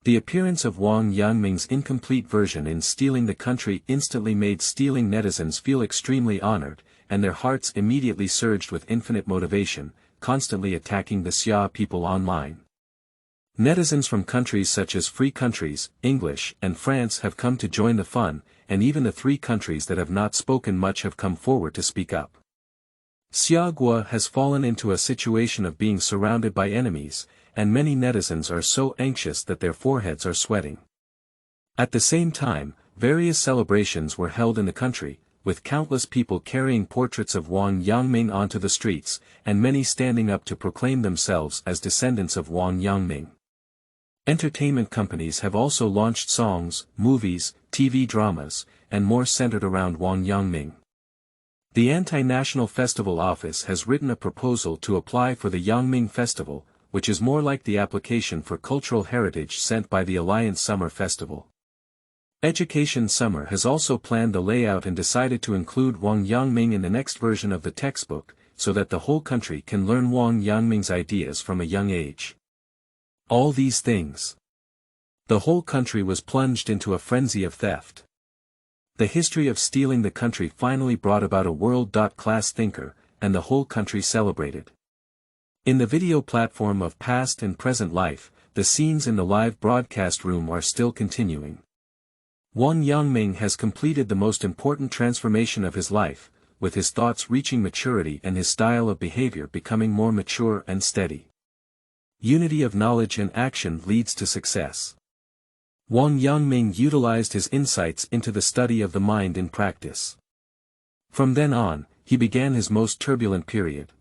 The appearance of Wang Yangming's incomplete version in stealing the country instantly made stealing netizens feel extremely honored, and their hearts immediately surged with infinite motivation, constantly attacking the Xia people online. Netizens from countries such as Free Countries, English, and France have come to join the fun, and even the 3 countries that have not spoken much have come forward to speak up. Xiagua has fallen into a situation of being surrounded by enemies, and many netizens are so anxious that their foreheads are sweating. At the same time, various celebrations were held in the country, with countless people carrying portraits of Wang Yangming onto the streets, and many standing up to proclaim themselves as descendants of Wang Yangming. Entertainment companies have also launched songs, movies, TV dramas, and more centered around Wang Yangming. The Anti-National Festival Office has written a proposal to apply for the Yangming Festival, which is more like the application for cultural heritage sent by the Alliance Summer Festival. Education Summer has also planned the layout and decided to include Wang Yangming in the next version of the textbook, so that the whole country can learn Wang Yangming's ideas from a young age. All these things. The whole country was plunged into a frenzy of theft. The history of stealing the country finally brought about a world-class thinker, and the whole country celebrated. In the video platform of past and present life, the scenes in the live broadcast room are still continuing. Wang Yangming has completed the most important transformation of his life, with his thoughts reaching maturity and his style of behavior becoming more mature and steady. Unity of knowledge and action leads to success. Wang Yangming utilized his insights into the study of the mind in practice. From then on, he began his most turbulent period.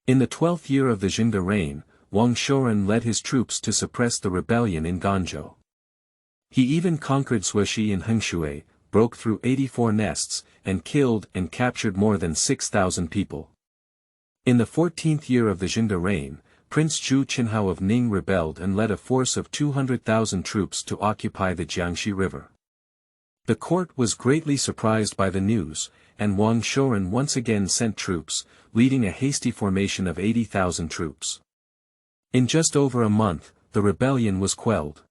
In the 12th year of the Jingde reign, Wang Shouren led his troops to suppress the rebellion in Ganzhou. He even conquered Suishi and Hengshui, broke through 84 nests, and killed and captured more than 6,000 people. In the 14th year of the Jingde reign, Prince Zhu Qinhao of Ning rebelled and led a force of 200,000 troops to occupy the Jiangxi River. The court was greatly surprised by the news, and Wang Shouren once again sent troops, leading a hasty formation of 80,000 troops. In just over a month, the rebellion was quelled.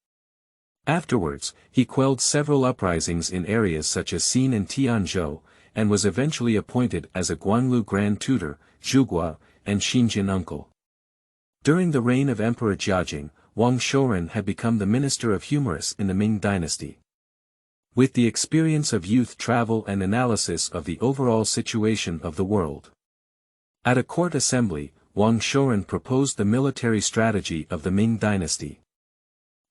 Afterwards, he quelled several uprisings in areas such as Xin and Tianzhou, and was eventually appointed as a Guanlu Grand Tutor, Zhuguo, and Xinjin uncle. During the reign of Emperor Jiajing, Wang Shouren had become the Minister of Humorous in the Ming dynasty. With the experience of youth travel and analysis of the overall situation of the world. At a court assembly, Wang Shouren proposed the military strategy of the Ming dynasty.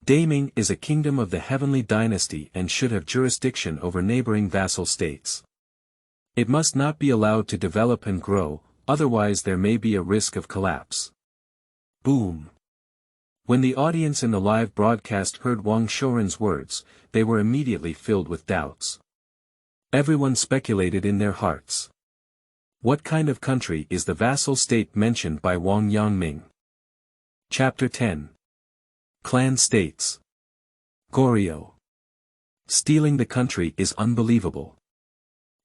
Daming is a kingdom of the heavenly dynasty and should have jurisdiction over neighboring vassal states. It must not be allowed to develop and grow, otherwise there may be a risk of collapse. Boom! When the audience in the live broadcast heard Wang Shouren's words, they were immediately filled with doubts. Everyone speculated in their hearts. What kind of country is the vassal state mentioned by Wang Yangming? Chapter 10. Clan States. Goryeo. Stealing the country is unbelievable.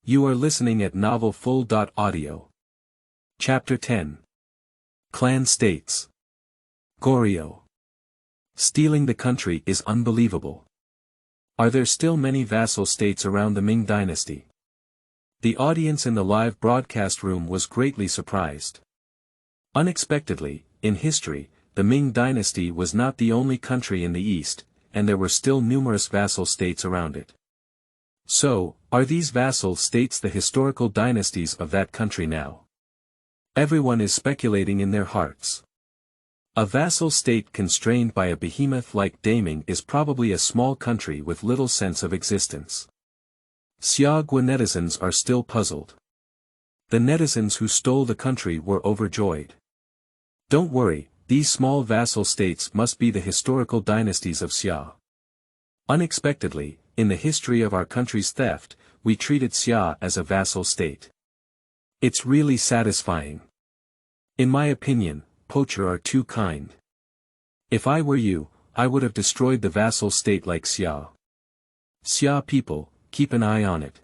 You are listening at novelfull.audio. Chapter 10. Clan States. Goryeo. Stealing the country is unbelievable. Are there still many vassal states around the Ming dynasty? The audience in the live broadcast room was greatly surprised. Unexpectedly, in history, the Ming dynasty was not the only country in the east, and there were still numerous vassal states around it. So, are these vassal states the historical dynasties of that country now? Everyone is speculating in their hearts. A vassal state constrained by a behemoth like Daming is probably a small country with little sense of existence. Xiaogua netizens are still puzzled. The netizens who stole the country were overjoyed. Don't worry. These small vassal states must be the historical dynasties of Xia. Unexpectedly, in the history of our country's theft, we treated Xia as a vassal state. It's really satisfying. In my opinion, poacher are too kind. If I were you, I would have destroyed the vassal state like Xia. Xia people, keep an eye on it.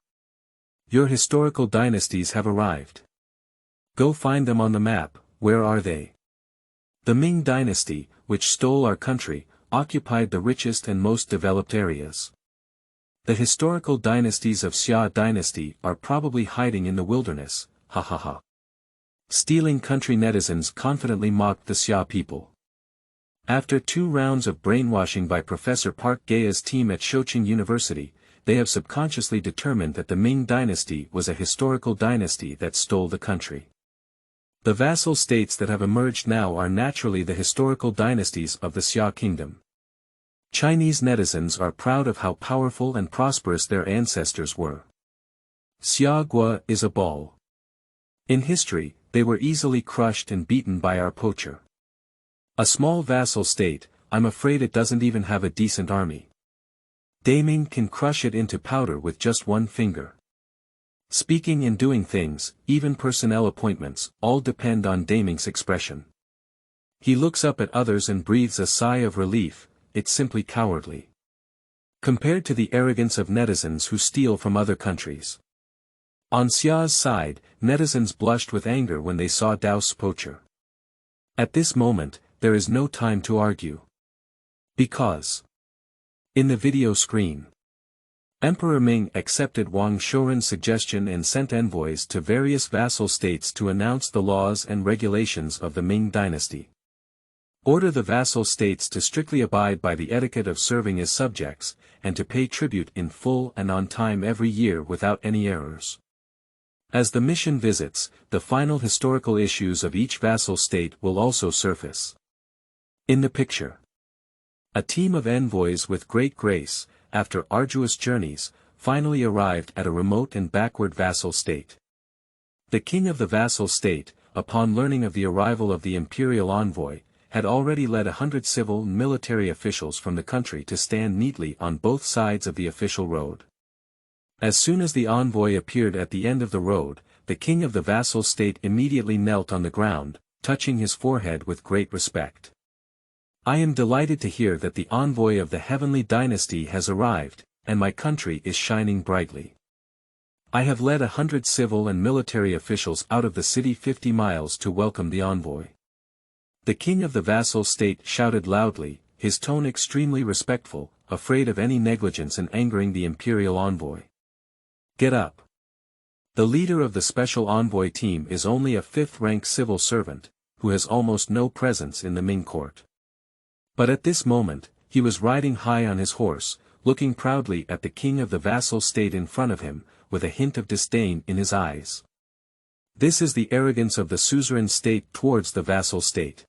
Your historical dynasties have arrived. Go find them on the map. Where are they? The Ming dynasty, which stole our country, occupied the richest and most developed areas. The historical dynasties of Xia dynasty are probably hiding in the wilderness, ha ha ha. Stealing country netizens confidently mocked the Xia people. After 2 rounds of brainwashing by Professor Park Gaea's team at Shoqing University, they have subconsciously determined that the Ming dynasty was a historical dynasty that stole the country. The vassal states that have emerged now are naturally the historical dynasties of the Xia kingdom. Chinese netizens are proud of how powerful and prosperous their ancestors were. Xiaogua is a ball. In history, they were easily crushed and beaten by our poacher. A small vassal state, I'm afraid it doesn't even have a decent army. Daming can crush it into powder with just one finger. Speaking and doing things, even personnel appointments, all depend on Daming's expression. He looks up at others and breathes a sigh of relief. It's simply cowardly. Compared to the arrogance of netizens who steal from other countries. On Xia's side, netizens blushed with anger when they saw Dao's poacher. At this moment, there is no time to argue. Because in the video screen, Emperor Ming accepted Wang Shouren's suggestion and sent envoys to various vassal states to announce the laws and regulations of the Ming dynasty. Order the vassal states to strictly abide by the etiquette of serving as subjects, and to pay tribute in full and on time every year without any errors. As the mission visits, the final historical issues of each vassal state will also surface. In the picture, a team of envoys with great grace, after arduous journeys, finally arrived at a remote and backward vassal state. The king of the vassal state, upon learning of the arrival of the imperial envoy, had already led 100 civil and military officials from the country to stand neatly on both sides of the official road. As soon as the envoy appeared at the end of the road, the king of the vassal state immediately knelt on the ground, touching his forehead with great respect. I am delighted to hear that the envoy of the heavenly dynasty has arrived, and my country is shining brightly. I have led 100 civil and military officials out of the city 50 miles to welcome the envoy. The king of the vassal state shouted loudly, his tone extremely respectful, afraid of any negligence and angering the imperial envoy. Get up. The leader of the special envoy team is only a 5th-rank civil servant, who has almost no presence in the Ming court. But at this moment, he was riding high on his horse, looking proudly at the king of the vassal state in front of him, with a hint of disdain in his eyes. This is the arrogance of the suzerain state towards the vassal state.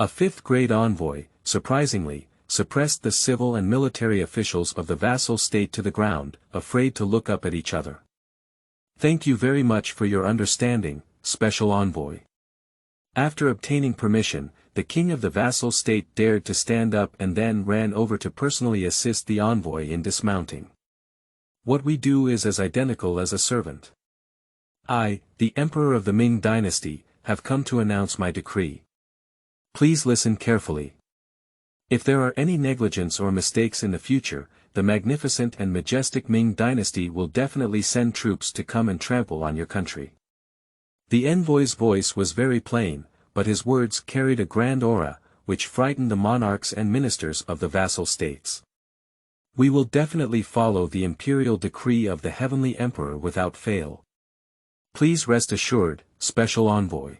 A 5th-grade envoy, surprisingly, suppressed the civil and military officials of the vassal state to the ground, afraid to look up at each other. Thank you very much for your understanding, special envoy. After obtaining permission, the king of the vassal state dared to stand up and then ran over to personally assist the envoy in dismounting. What we do is as identical as a servant. I, the emperor of the Ming dynasty, have come to announce my decree. Please listen carefully. If there are any negligence or mistakes in the future, the magnificent and majestic Ming dynasty will definitely send troops to come and trample on your country. The envoy's voice was very plain, but his words carried a grand aura, which frightened the monarchs and ministers of the vassal states. We will definitely follow the imperial decree of the heavenly emperor without fail. Please rest assured, special envoy.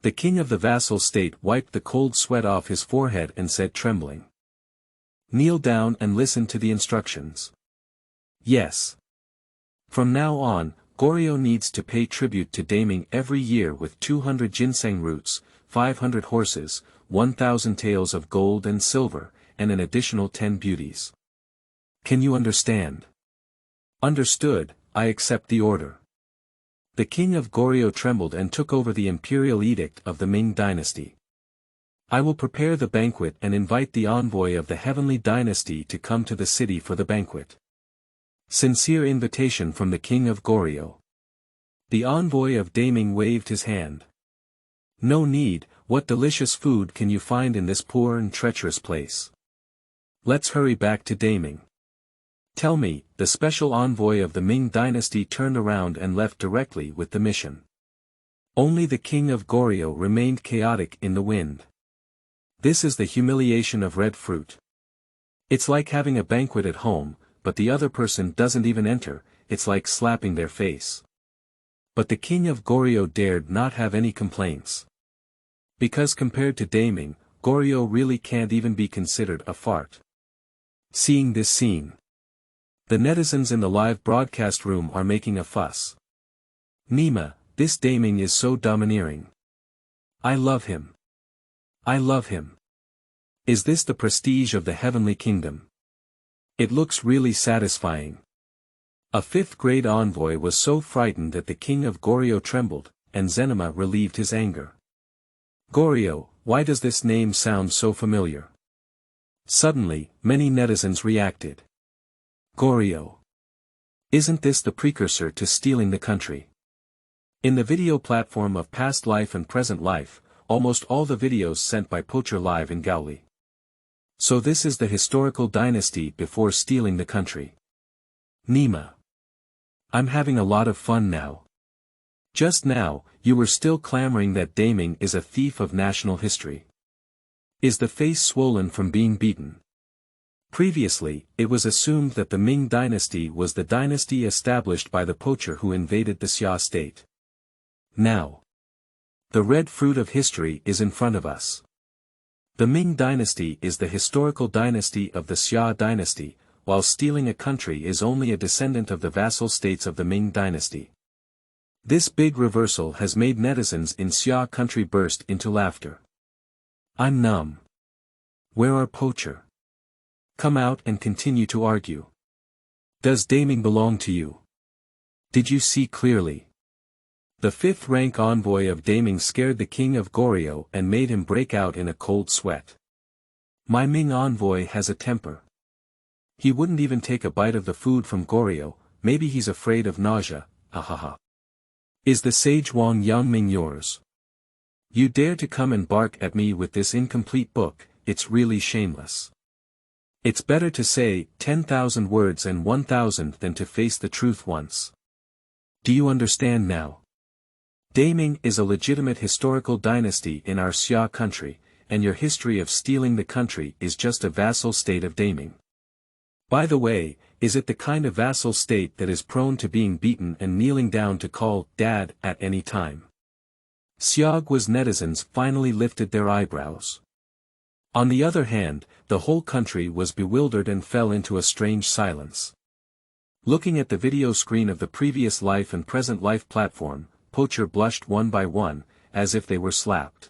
The king of the vassal state wiped the cold sweat off his forehead and said trembling. Kneel down and listen to the instructions. Yes. From now on, Goryeo needs to pay tribute to Daming every year with 200 ginseng roots, 500 horses, 1,000 taels of gold and silver, and an additional 10 beauties. Can you understand? Understood, I accept the order. The king of Goryeo trembled and took over the imperial edict of the Ming dynasty. I will prepare the banquet and invite the envoy of the heavenly dynasty to come to the city for the banquet. Sincere invitation from the king of Goryeo. The envoy of Daming waved his hand. No need, what delicious food can you find in this poor and treacherous place? Let's hurry back to Daming. Tell me, the special envoy of the Ming dynasty turned around and left directly with the mission. Only the king of Goryeo remained chaotic in the wind. This is the humiliation of red fruit. It's like having a banquet at home, but the other person doesn't even enter, it's like slapping their face. But the king of Goryeo dared not have any complaints. Because compared to Daming, Goryeo really can't even be considered a fart. Seeing this scene, the netizens in the live broadcast room are making a fuss. Nima, this Daming is so domineering. I love him. I love him. Is this the prestige of the heavenly kingdom? It looks really satisfying. A 5th-grade envoy was so frightened that the king of Goryeo trembled, and Zenima relieved his anger. Goryeo, why does this name sound so familiar? Suddenly, many netizens reacted. Goryeo. Isn't this the precursor to stealing the country? In the video platform of past life and present life, almost all the videos sent by Poacher live in Gaoli. So this is the historical dynasty before stealing the country. Nima. I'm having a lot of fun now. Just now, you were still clamoring that Daming is a thief of national history. Is the face swollen from being beaten? Previously, it was assumed that the Ming dynasty was the dynasty established by the poacher who invaded the Xia state. Now, the red fruit of history is in front of us. The Ming dynasty is the historical dynasty of the Xia dynasty, while stealing a country is only a descendant of the vassal states of the Ming dynasty. This big reversal has made netizens in Xia country burst into laughter. I'm numb. Where are poacher? Come out and continue to argue. Does Daming belong to you? Did you see clearly? The fifth-rank envoy of Daming scared the king of Goryeo and made him break out in a cold sweat. My Ming envoy has a temper. He wouldn't even take a bite of the food from Goryeo, maybe he's afraid of nausea, ahaha. Is the sage Wang Yangming yours? You dare to come and bark at me with this incomplete book, it's really shameless. It's better to say 10,000 words and 1,000 than to face the truth once. Do you understand now? Daming is a legitimate historical dynasty in our Xia country, and your history of stealing the country is just a vassal state of Daming. By the way, is it the kind of vassal state that is prone to being beaten and kneeling down to call Dad at any time? Xiaogua's netizens finally lifted their eyebrows. On the other hand, the whole country was bewildered and fell into a strange silence. Looking at the video screen of the previous life and present life platform, poacher blushed one by one, as if they were slapped.